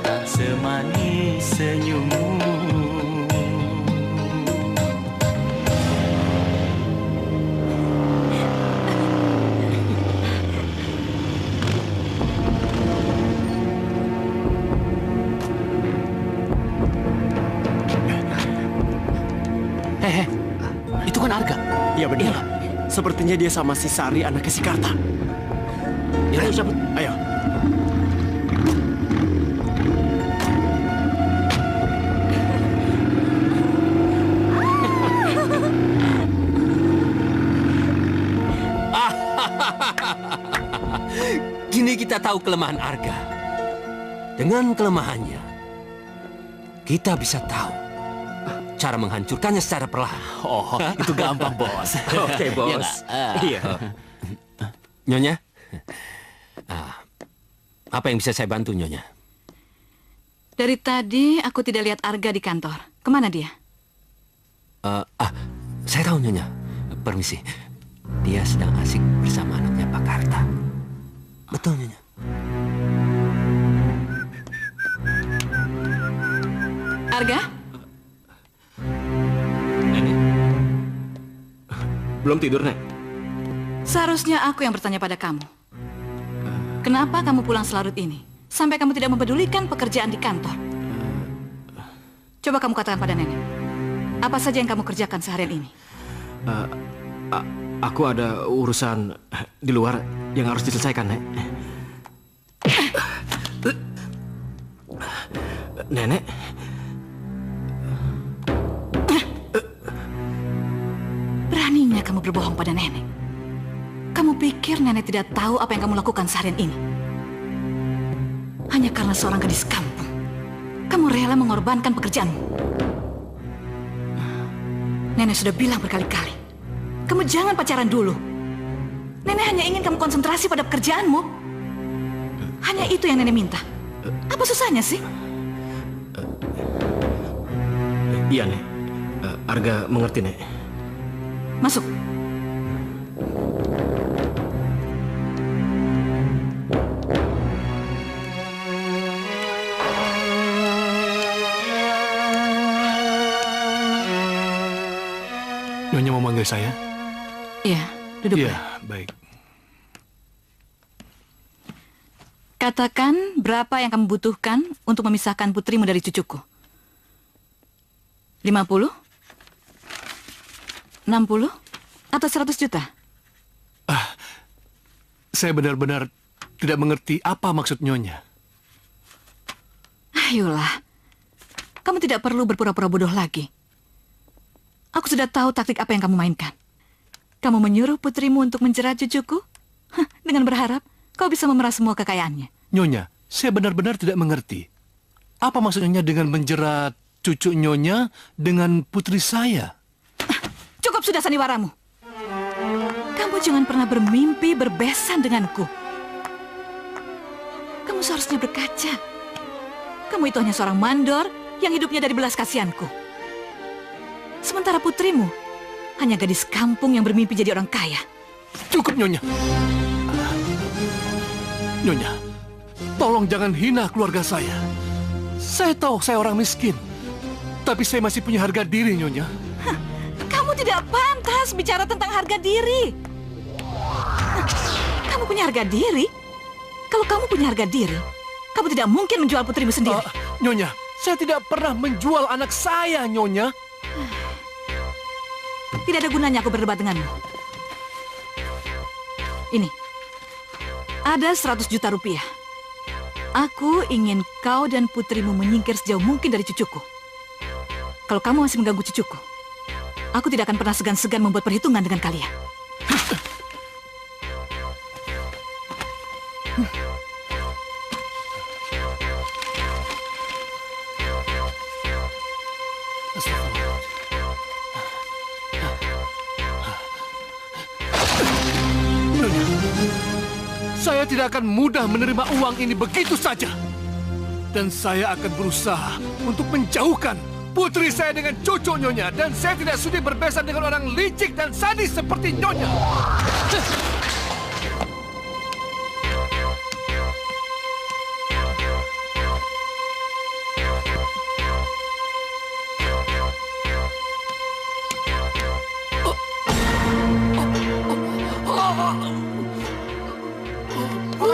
tak semanis senyummu. Itu kan Arga. Iya benar. Sepertinya dia sama si Sari anaknya si Karta. Ya, ayo cabut. Ayo. Kini kita tahu kelemahan Arga. Dengan kelemahannya, kita bisa tahu cara menghancurkannya secara perlahan. Oh, itu gampang, Bos. Oke, Bos. Iya. Nyonya, apa yang bisa saya bantu, Nyonya? Dari tadi aku tidak lihat Arga di kantor. Kemana dia? Saya tahu, Nyonya. Permisi. Dia sedang asik bersama anaknya Pak Karta. Betul, Nyonya. Arga? Nenek. Belum tidur, Nek? Seharusnya aku yang bertanya pada kamu. Kenapa kamu pulang selarut ini? Sampai kamu tidak mempedulikan pekerjaan di kantor. Coba kamu katakan pada nenek. Apa saja yang kamu kerjakan seharian ini? Aku ada urusan di luar yang harus diselesaikan, Nek. Nenek. Beraninya kamu berbohong pada nenek. Kamu pikir nenek tidak tahu apa yang kamu lakukan seharian ini? Hanya karena seorang gadis kampung, kamu rela mengorbankan pekerjaanmu. Nenek sudah bilang berkali-kali, kamu jangan pacaran dulu. Nenek hanya ingin kamu konsentrasi pada pekerjaanmu. Hanya itu yang nenek minta. Apa susahnya sih? Iya, Nek. Arga mengerti, Nek. Masuk. Nyonya mau manggil saya? Iya, duduk. Iya, baik. Katakan berapa yang kamu butuhkan untuk memisahkan putrimu dari cucuku. 50? 60? Atau 100 juta? Saya benar-benar tidak mengerti apa maksud Nyonya. Ayolah, kamu tidak perlu berpura-pura bodoh lagi. Aku sudah tahu taktik apa yang kamu mainkan. Kamu menyuruh putrimu untuk menjerat cucuku? Dengan berharap kau bisa memeras semua kekayaannya. Nyonya, saya benar-benar tidak mengerti. Apa maksud Nyonya dengan menjerat cucu Nyonya dengan putri saya? Cukup sudah sandiwaramu. Kamu jangan pernah bermimpi berbesan denganku. Kamu seharusnya berkaca. Kamu itu hanya seorang mandor yang hidupnya dari belas kasihanku. Sementara putrimu hanya gadis kampung yang bermimpi jadi orang kaya. Cukup, Nyonya. Nyonya, tolong jangan hina keluarga saya. Saya tahu saya orang miskin, tapi saya masih punya harga diri, Nyonya. Kamu tidak pantas bicara tentang harga diri. Kamu punya harga diri? Kalau kamu punya harga diri, kamu tidak mungkin menjual putrimu sendiri. Nyonya, saya tidak pernah menjual anak saya, Nyonya. Tidak ada gunanya aku berdebat denganmu. Ini, ada 100 juta rupiah. Aku ingin kau dan putrimu menyingkir sejauh mungkin dari cucuku. Kalau kamu masih mengganggu cucuku, aku tidak akan pernah segan-segan membuat perhitungan dengan kalian. Saya tidak akan mudah menerima uang ini begitu saja. Dan saya akan berusaha untuk menjauhkan putri saya dengan cucu Nyonya. Dan saya tidak sudi berbesan dengan orang licik dan sadis seperti Nyonya.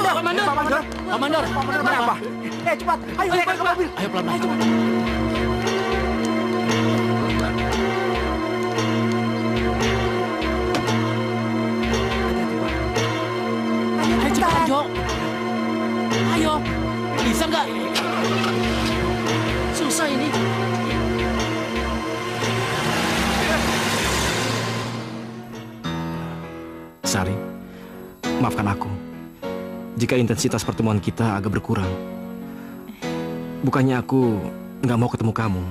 Mandor. Pak Mandor. Pak Mandor. Pak Mandor. Pak Mandor, kenapa? Cepat. Ayo, naikkan ke mobil. Ayo pelan-pelan. Cepat. Ayo cepat, Jo. Ayo. Bisa nggak? Susah ini. Sari, maafkan aku jika intensitas pertemuan kita agak berkurang. Bukannya aku nggak mau ketemu kamu,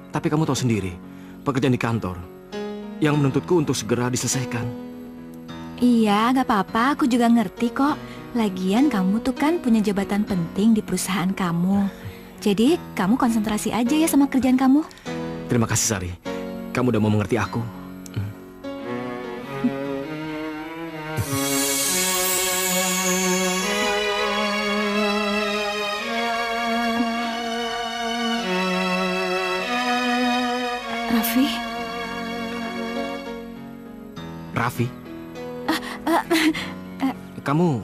tapi kamu tahu sendiri pekerjaan di kantor yang menuntutku untuk segera diselesaikan. Iya, gak apa-apa, aku juga ngerti kok. Lagian kamu tuh kan punya jabatan penting di perusahaan kamu. Jadi kamu konsentrasi aja ya sama kerjaan kamu. Terima kasih Sari, kamu udah mau mengerti aku. Raffi? Raffi? Kamu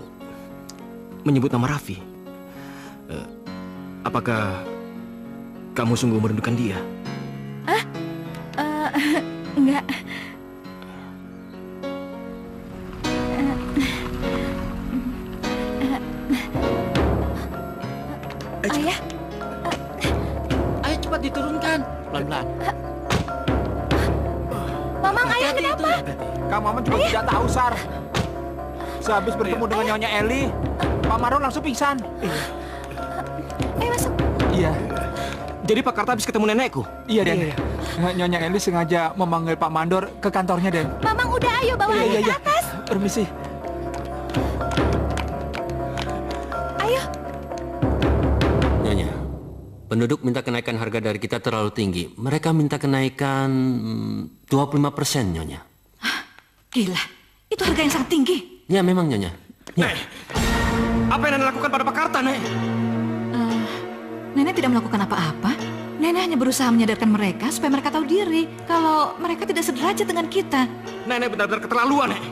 menyebut nama Raffi. Apakah kamu sungguh merindukan dia? Enggak. Ayah, Ayo cepat diturunkan. Pelan-pelan. Mamang, ayah kenapa? Kang Maman cuma tidak tahu, Sar. Sehabis bertemu dengan Nyonya Eli, Pak Marun langsung pingsan. Ayo masuk. Iya, Jadi Pak Karta habis ketemu nenekku? iya Den. Nyonya Eli sengaja memanggil Pak Mandor ke kantornya Den. Mamang udah, ayo bawa ayah ke atas. Permisi. Ayo. Nyonya, penduduk minta kenaikan harga dari kita terlalu tinggi. Mereka minta kenaikan 25%, Nyonya. Gila, itu harga yang sangat tinggi. Ya, memang, Nyonya. Ya. Nek, apa yang Nenek lakukan pada Pak Karta, Nek? Nenek tidak melakukan apa-apa. Nenek hanya berusaha menyadarkan mereka supaya mereka tahu diri kalau mereka tidak sederajat dengan kita. Nenek benar-benar keterlaluan, Nek.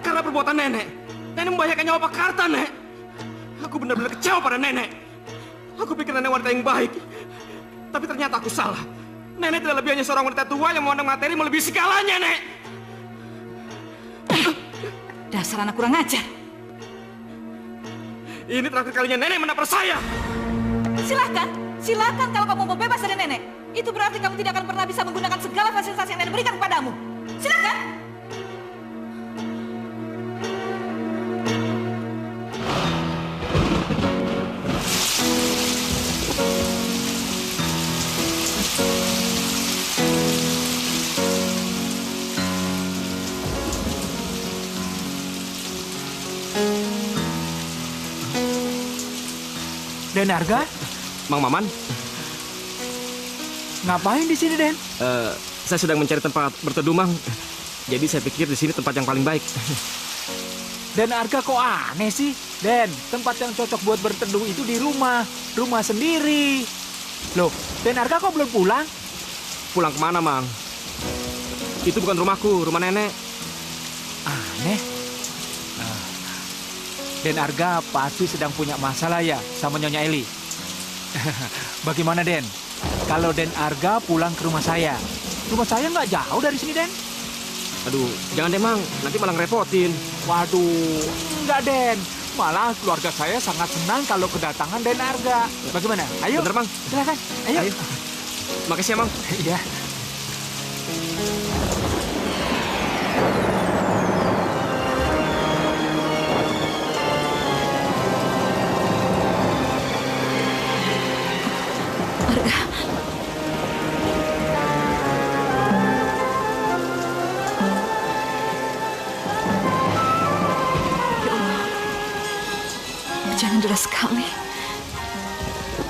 Karena perbuatan Nenek membahayakan nyawa Pak Karta, Nek. Aku benar-benar kecewa pada Nenek. Aku pikir Nenek wanita yang baik. Tapi ternyata aku salah. Nenek tidak lebih hanya seorang wanita tua yang memandang materi melebihi segalanya, Nek. Dasar anak kurang ajar. Ini terakhir kalinya Nenek menapar saya. Silakan kalau kamu mau bebas dari Nenek. Itu berarti kamu tidak akan pernah bisa menggunakan segala fasilitas yang Nenek berikan kepadamu. Silakan. Den Arga, Mang Maman, ngapain di sini Den? saya sedang mencari tempat berteduh, Mang. Jadi saya pikir di sini tempat yang paling baik. Den Arga kok aneh sih? Den, tempat yang cocok buat berteduh itu di rumah sendiri. Loh, Den Arga kok belum pulang? Pulang kemana, Mang? Itu bukan rumahku, rumah Nenek. Aneh. Den Arga pasti sedang punya masalah ya sama Nyonya Eli. Bagaimana Den? Kalau Den Arga pulang ke rumah saya. Rumah saya nggak jauh dari sini Den. Aduh, jangan deh, Mang. Nanti malah ngerepotin. Waduh, enggak Den. Malah keluarga saya sangat senang kalau kedatangan Den Arga. Bagaimana? Ayo. Bener, Mang. Silakan. Ayo. Makasih ya, Mang. Iya. Hujan deras sekali.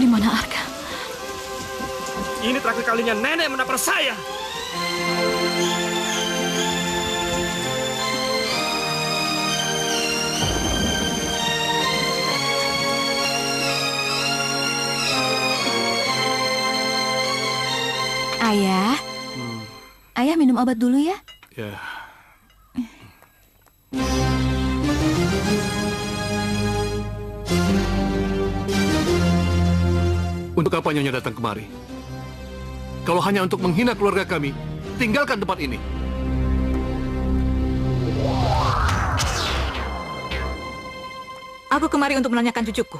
Di mana Arga? Ini terakhir kalinya Nenek menapar saya. Ayah. Ayah minum obat dulu ya. Ya. Untuk apa Nyonya datang kemari? Kalau hanya untuk menghina keluarga kami, tinggalkan tempat ini. Aku kemari untuk menanyakan cucuku.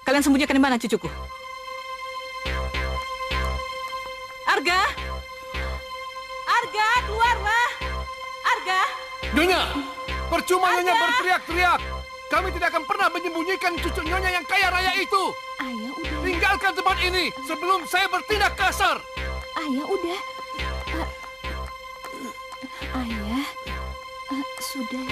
Kalian sembunyikan di mana cucuku? Arga! Arga, keluarlah! Arga! Nyonya, percuma Nyonya berteriak-teriak. Kami tidak akan pernah menyembunyikan cucu Nyonya yang kaya raya itu. Ayah udah. Tinggalkan tempat ini sebelum saya bertindak kasar. Ayah udah. Ayah, sudah.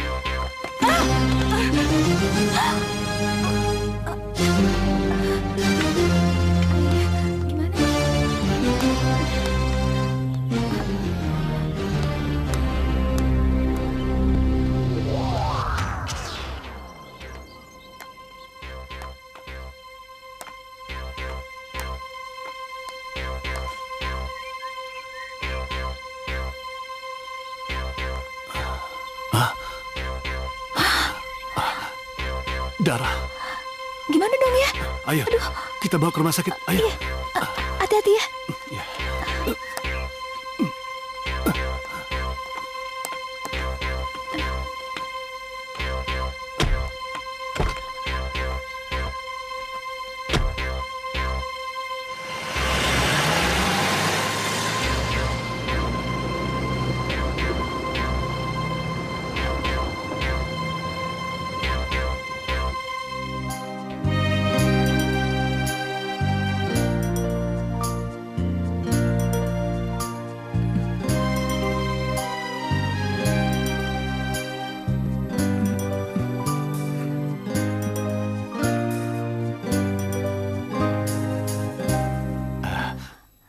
Darah. Gimana dong ya? Ayo, kita bawa ke rumah sakit. Ayo. Iya. Hati-hati ya. Ya.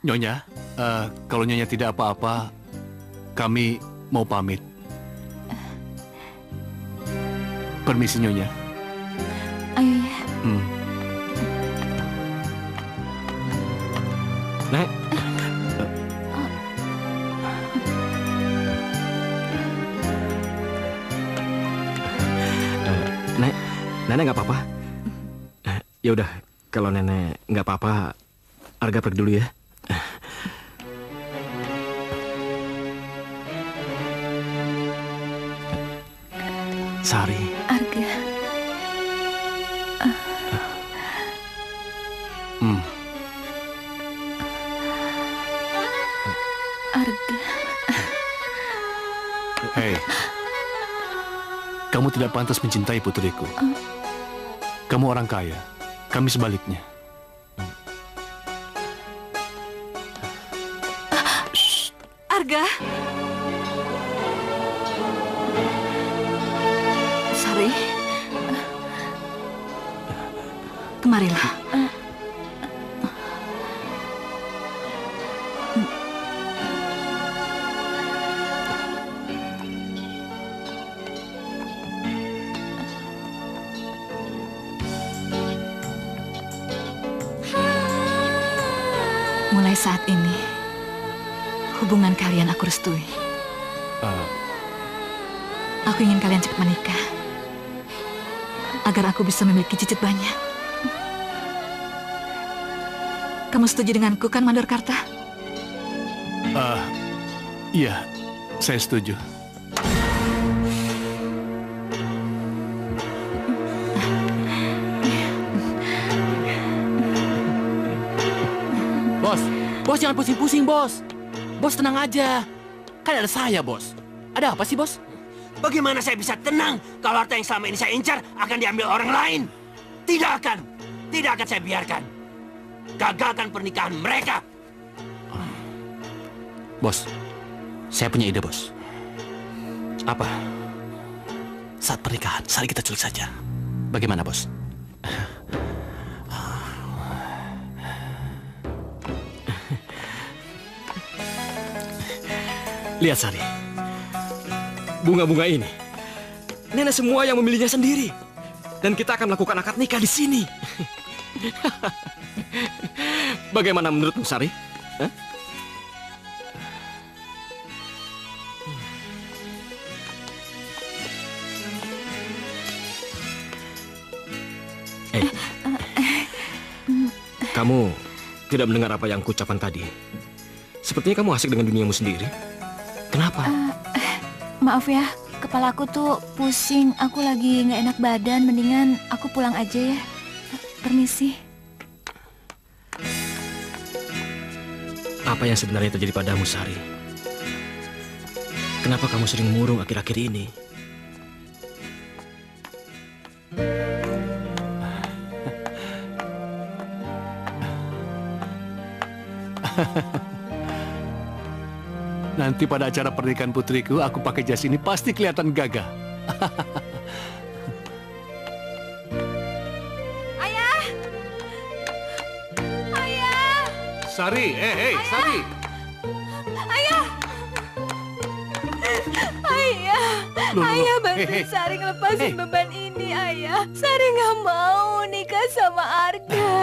Nyonya, kalau Nyonya tidak apa-apa, kami mau pamit. Permisi Nyonya. Ayo ya. Nek. Nek, Nenek nggak apa-apa. Ya udah, kalau Nenek nggak apa-apa, Arga pergi dulu ya. Sari. Arga. Arga. Hei, kamu tidak pantas mencintai putriku. Kamu orang kaya, kami sebaliknya. Arga. Sari. Kemarilah. Mulai saat ini, hubungan kalian aku restui. Aku ingin kalian cepat menikah, agar aku bisa memiliki cicit banyak. Kamu setuju denganku kan, Mandor Karta? Iya, saya setuju. Bos jangan pusing-pusing, bos. Bos tenang aja. Kan ada saya, bos. Ada apa sih, bos? Bagaimana saya bisa tenang kalau harta yang selama ini saya incar akan diambil orang lain? Tidak akan saya biarkan. Gagalkan pernikahan mereka. Bos, saya punya ide, bos. Apa? Saat pernikahan, Sari kita culik saja. Bagaimana, bos? Lihat Sari, bunga-bunga ini, Nenek semua yang memilihnya sendiri, dan kita akan melakukan akad nikah di sini. Bagaimana menurutmu Sari? Hah? kamu tidak mendengar apa yang kuucapkan tadi? Sepertinya kamu asik dengan duniamu sendiri. Kenapa? Maaf ya, kepalaku tuh pusing. Aku lagi nggak enak badan. Mendingan aku pulang aja ya. Permisi. Apa yang sebenarnya terjadi padamu, Sari? Kenapa kamu sering murung akhir-akhir ini? Nanti pada acara pernikahan putriku, aku pakai jas ini pasti kelihatan gagah. Ayah! Ayah! Sari, Sari. Ayah! Ayah! Loh, Ayah, bantu hei. Sari ngelepasin beban ini, Ayah. Sari nggak mau nikah sama Arga.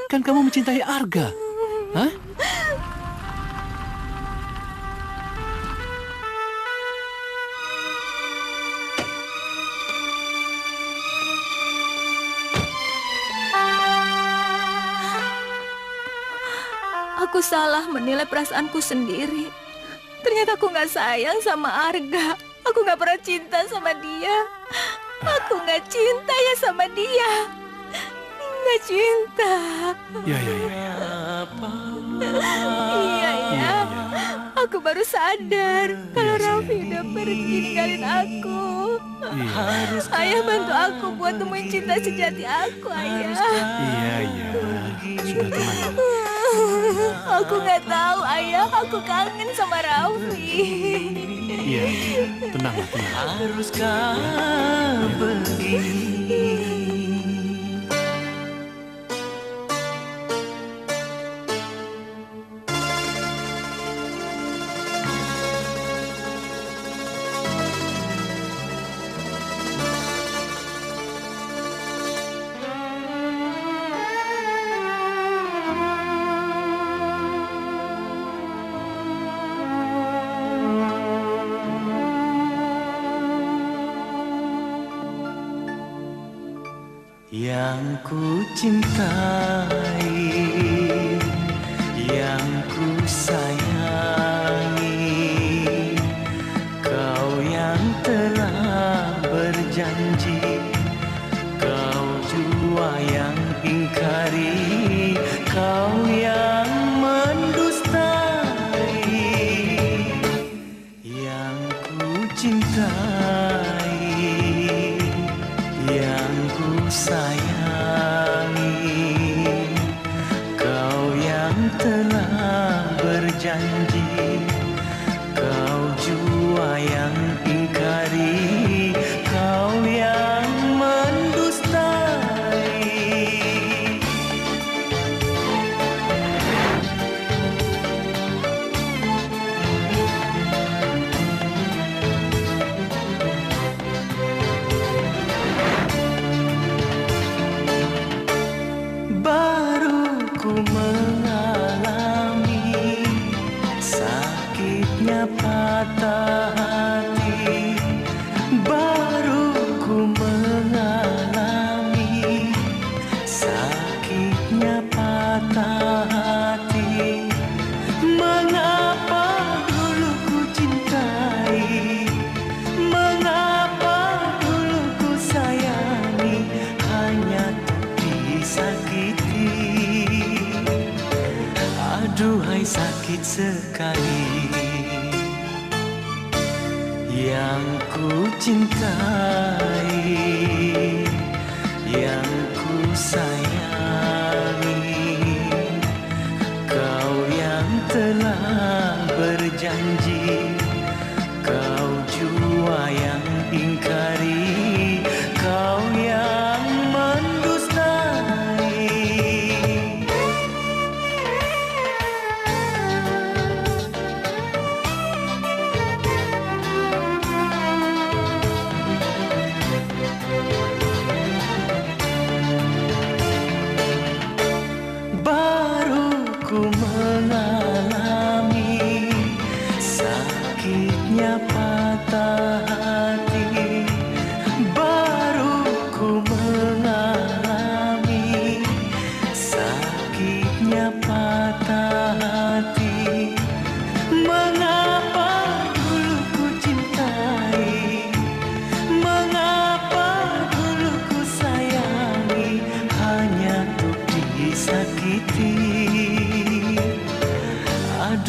Kan kamu mencintai Arga. Hah? Aku salah menilai perasaanku sendiri. Ternyata aku nggak sayang sama Arga. Aku nggak pernah cinta sama dia. Aku nggak cinta ya sama dia. Nggak cinta. Ya. Iya. Aku baru sadar kalau Raffi udah pergi ninggalin aku. Ayah bantu aku buat temuin cinta sejati aku, Ayah. Iya. Sudah tenang. Aku nggak tahu, Ayah. Aku kangen sama Raffi. Iya. Tenang. Haruskah begini? Yang ku cintai, yang ku sayangi, kau yang telah berjanji, kau jua yang ingkari, kau yang mendustai. Yang ku cintai, yang ku sayangi, kau yang telah berjanji, kau jua yang ingkari, kau yang mendustai. Baru ku mengalami sakitnya patah hati. Baru ku mengalami sakitnya patah hati. Mengapa dulu ku cintai, mengapa dulu ku sayangi, hanya disakiti. Aduhai sakit sekali. Yang ku cintai, yang ku sayangi, kau yang telah berjanji, kau jua yang ingkari, kau yang mendustai.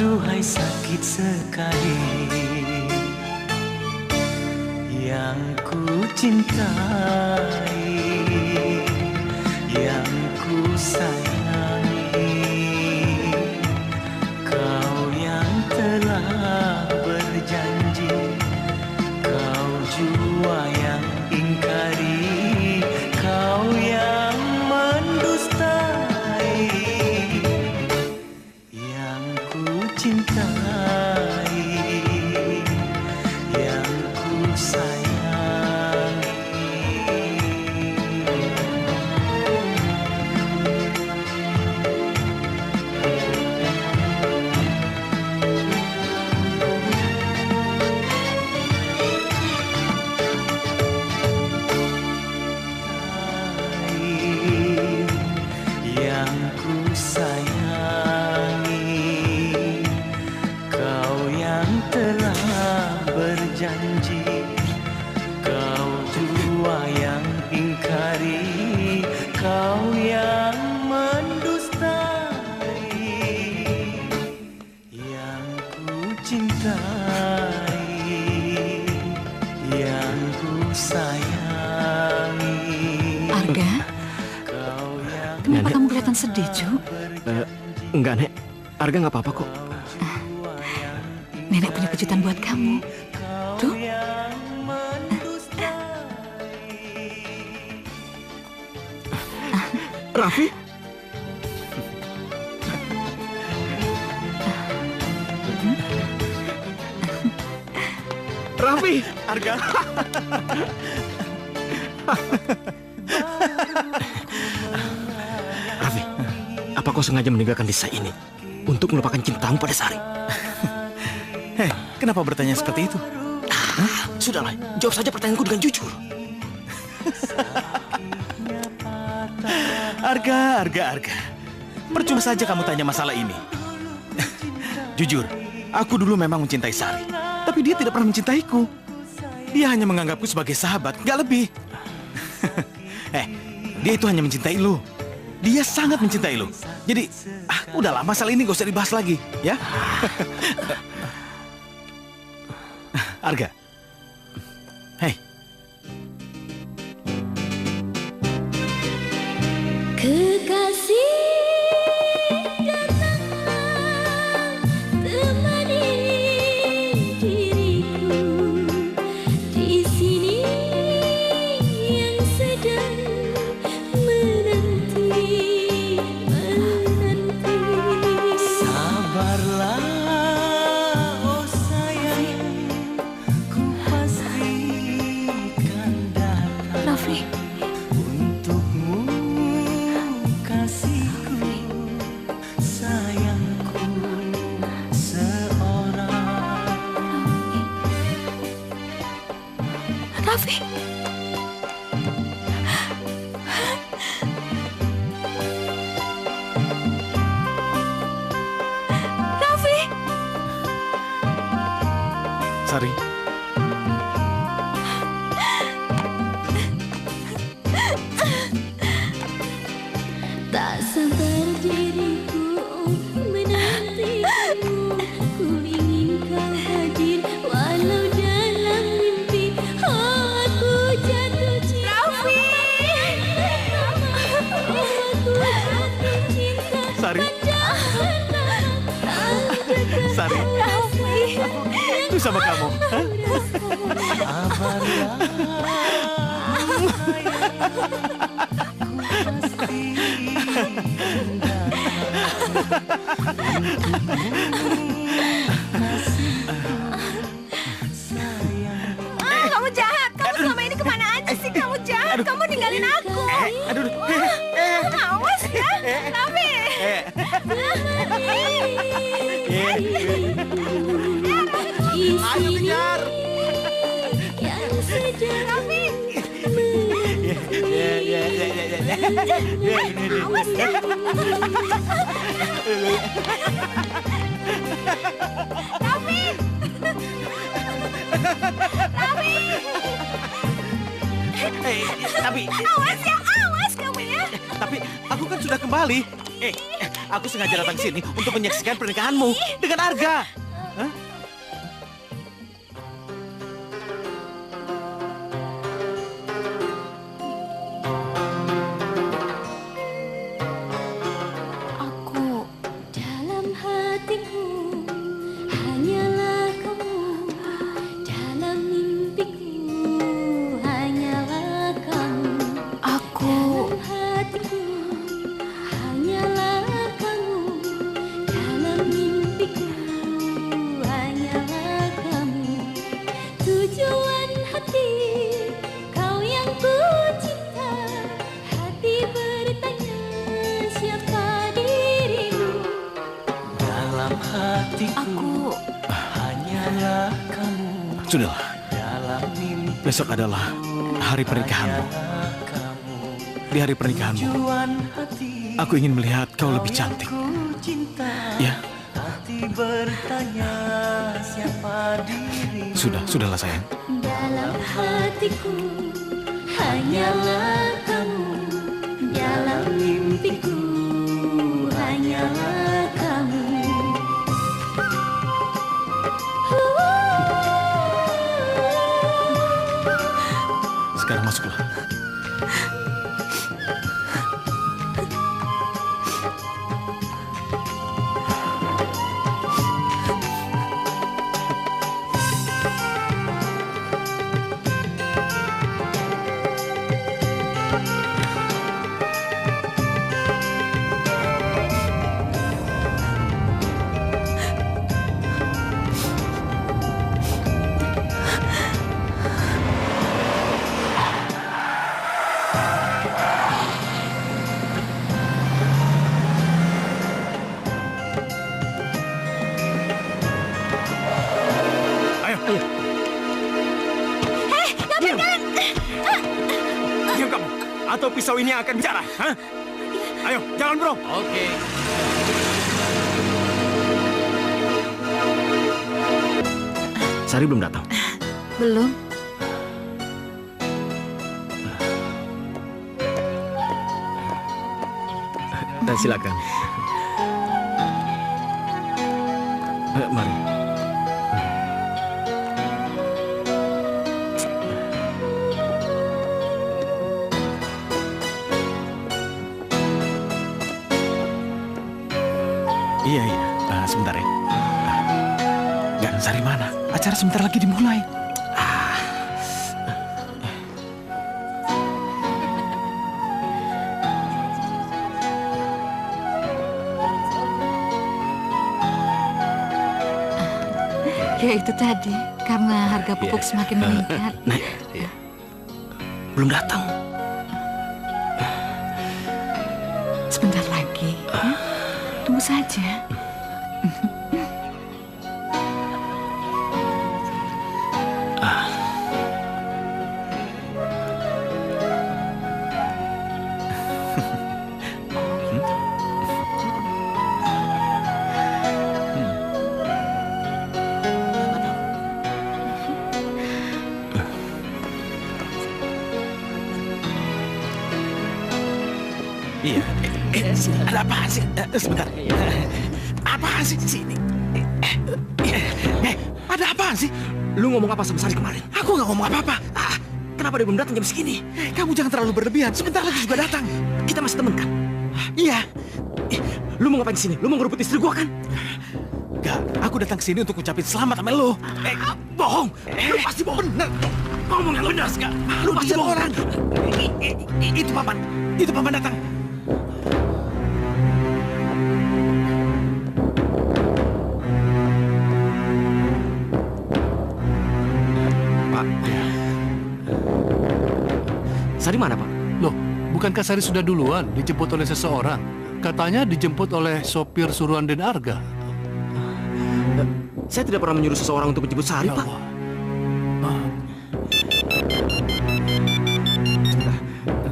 Aduhai sakit sekali yang ku cintai, yang ku sayangi, kau yang telah berjanji, kau jua yang ingkari, kau yang mendustai, yang ku cintai, yang ku sayangi. Yang ku sayangi, kau yang telah berjanji, kau jua yang ingkari, kau yang mendustai, yang ku cintai, yang ku sayangi. Arga, kenapa kamu kelihatan sedih, Ju? Enggak, Nek. Arga nggak apa-apa kok. Nenek punya kejutan buat kamu. Tuh. Raffi? Raffi! Arga. Raffi, apa kau sengaja meninggalkan desa ini untuk melupakan cintamu pada Sari? Hei, kenapa bertanya seperti itu? Sudahlah, jawab saja pertanyaanku dengan jujur. Arga. Percuma saja kamu tanya masalah ini. Jujur, aku dulu memang mencintai Sari, tapi dia tidak pernah mencintaiku. Dia hanya menganggapku sebagai sahabat, gak lebih. Dia itu hanya mencintai lu. Dia sangat mencintai lu. Jadi, udahlah, masalah ini gak usah dibahas lagi, ya? Arga. Hei. Kekasih datanglah, temani diriku di sini yang sedang menanti. Sabarlah, oh sayang, ku pastikan datang. Raffi. Untukmu kasihku, sayangku seorang. Raffi. Raffi. Sari. Tak sabar diriku menantimu, ku ingin kau hadir walau dalam mimpi. Oh, aku jatuh cinta. Raffi. Oh, aku jatuh cinta. Sari. Sari. Itu sama kamu. Hah? Kamu jahat. Kamu selama ini kemana aja sih? Kamu jahat. Kamu ninggalin aku. Awas ya, Raffi. Ayo kejar. Yang sedang Raffi. awas ya. Raffi. Raffi. Tapi Awas ya, awas kamu ya. tapi aku kan sudah kembali. Aku sengaja datang sini untuk menyaksikan pernikahanmu dengan Arga. Hah? Aku dalam hatiku hanyalah kamu, dalam mimpiku hanyalah kamu. Aku Dalam hatiku hanyalah kamu, dalam mimpiku hanyalah kamu. Tujuan hati kau yang ku cinta, hati bertanya siapa dirimu. Dalam hatiku Aku hanyalah kamu. Sudahlah, Dalam mimpi besok adalah hari pernikahanmu. kamu. Di hari pernikahanmu, Tujuan hati aku ingin melihat kau lebih cantik. ku cinta. Ya, Hati bertanya siapa dirimu. sudahlah sayang. Dalam hatiku hanyalah kamu, dalam mimpiku hanyalah kamu. Sekarang masuklah. Diam kamu, atau pisau ini akan bicara. Hah? Ayo, jalan bro. Oke. Sari belum datang. Belum. Silakan. Mari. Iya. Sebentar ya. Nggak, Sari mana? Acara sebentar lagi dimulai. Ya itu tadi, karena harga pupuk semakin meningkat. Belum datang. Sebentar lagi, ya. Tunggu saja. Iya. Ada apaan sih? Sebentar. Apaan sih sini? Ada apaan sih? Lu ngomong apa sama Sari kemarin? Aku nggak ngomong apa-apa. Kenapa dia belum datang jam segini? Kamu jangan terlalu berlebihan. Sebentar lagi juga datang. Kita masih temen kan? Iya. Lu mau ngapain di sini? Lu mau ngerebut istri gua kan? Enggak, aku datang sini untuk ngucapin selamat sama lu. Bohong! Lu pasti bohong! Bener. Ngomong yang benar, Ska! Lu pasti bohong. Itu paman. Itu paman datang. Pak. Sari mana, Pak? Loh, bukankah Sari sudah duluan dijemput oleh seseorang? Katanya dijemput oleh sopir suruhan Den Arga. Saya tidak pernah menyuruh seseorang untuk menjemput Sari, Ya Pak. Allah.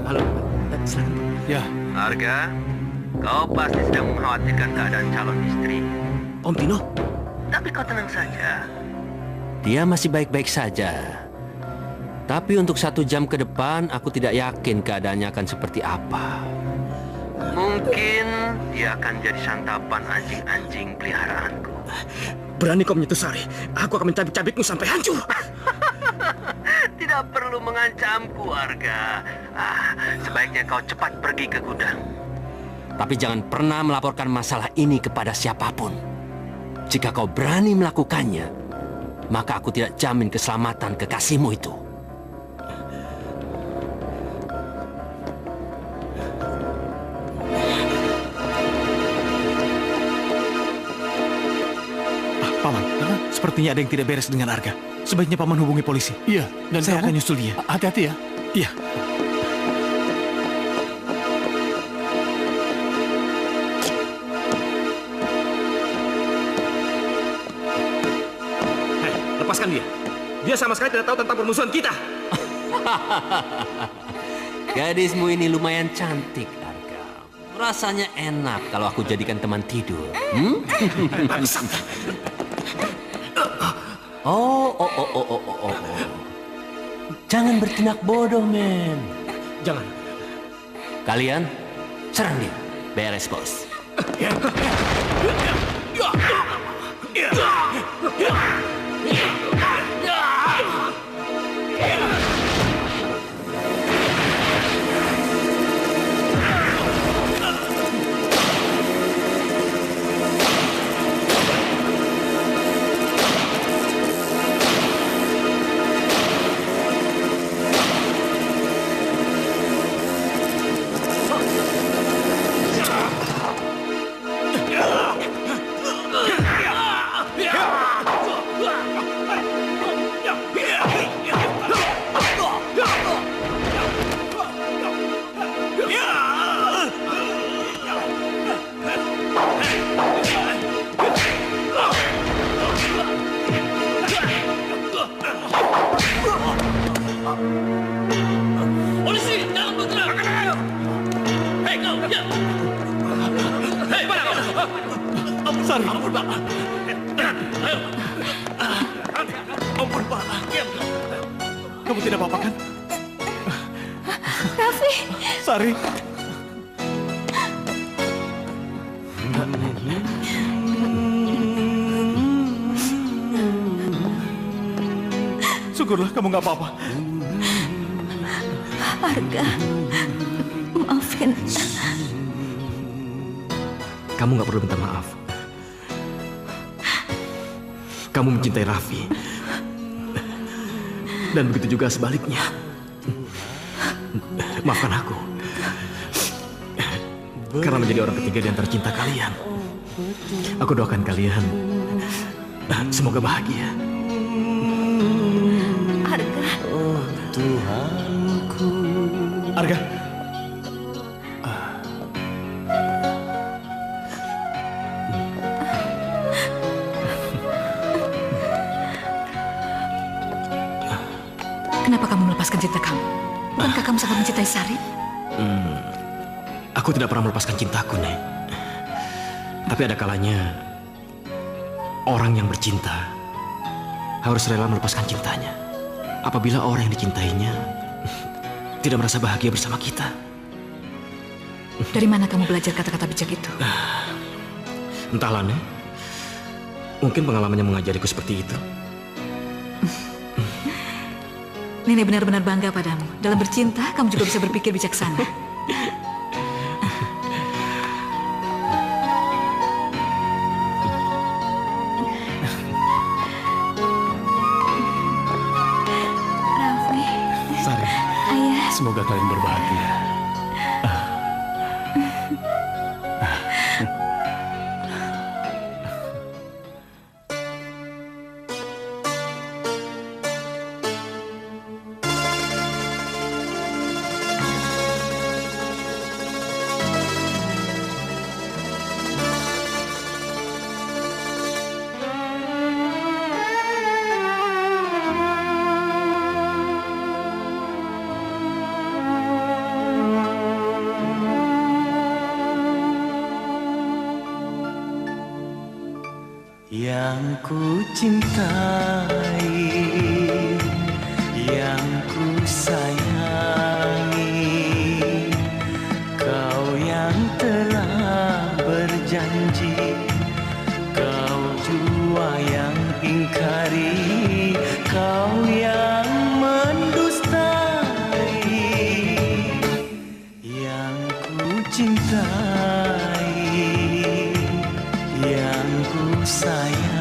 Halo, silakan. Ya, Arga, kau pasti sedang mengkhawatirkan keadaan calon istri. Om Tino, Tapi kau tenang saja. Dia masih baik-baik saja. Tapi untuk 1 jam ke depan, aku tidak yakin keadaannya akan seperti apa. Mungkin Mungkin dia akan jadi santapan anjing-anjing peliharaanku. Berani kau menyentuh Sari, aku akan mencabik-cabikmu sampai hancur. Tidak perlu mengancamku, Arga. Sebaiknya kau cepat pergi ke gudang. Tapi jangan pernah melaporkan masalah ini kepada siapapun. Jika kau berani melakukannya, maka aku tidak jamin keselamatan kekasihmu itu. Paman, sepertinya ada yang tidak beres dengan Arga. Sebaiknya Paman hubungi polisi. Iya, dan saya kamu akan nyusul dia. Hati-hati ya. Iya. Hei, lepaskan dia. Dia sama sekali tidak tahu tentang permusuhan kita. Gadismu ini lumayan cantik, Arga. Rasanya enak kalau aku jadikan teman tidur. Oh. Jangan bertindak bodoh, men. Jangan. Kalian serang dia. Beres, bos. Polisi, jangan bergerak. Hei kau, diam. Hei, mana kau? Sari. Ampun, Pak. Ayo. Ampun, Pak. Diam kau. Kamu tidak apa-apa kan? Raffi. Sari. Syukurlah kamu nggak apa-apa. Arga, maafin. Kamu nggak perlu minta maaf. Kamu mencintai Raffi. Dan begitu juga sebaliknya. Maafkan aku. Karena menjadi orang ketiga di antara cinta kalian. Aku doakan kalian semoga bahagia. Arga. Oh Tuhanku. Arga. Kenapa kamu melepaskan cinta kamu? Bukankah kamu sangat mencintai Sari? Aku tidak pernah melepaskan cintaku, Nek. Tapi ada kalanya orang yang bercinta harus rela melepaskan cintanya apabila orang yang dicintainya tidak merasa bahagia bersama kita. Dari mana kamu belajar kata-kata bijak itu? Entahlah, Nek. Mungkin pengalamannya mengajariku seperti itu. Nenek benar-benar bangga padamu. Dalam bercinta, kamu juga bisa berpikir bijaksana. Raffi. Sari. Ayah. Semoga kalian berbahagia. Yang ku cintai, yang ku sayangi, kau yang janji, kau jua yang ingkari, kau yang mendustai yang ku cintai, yang ku sayang.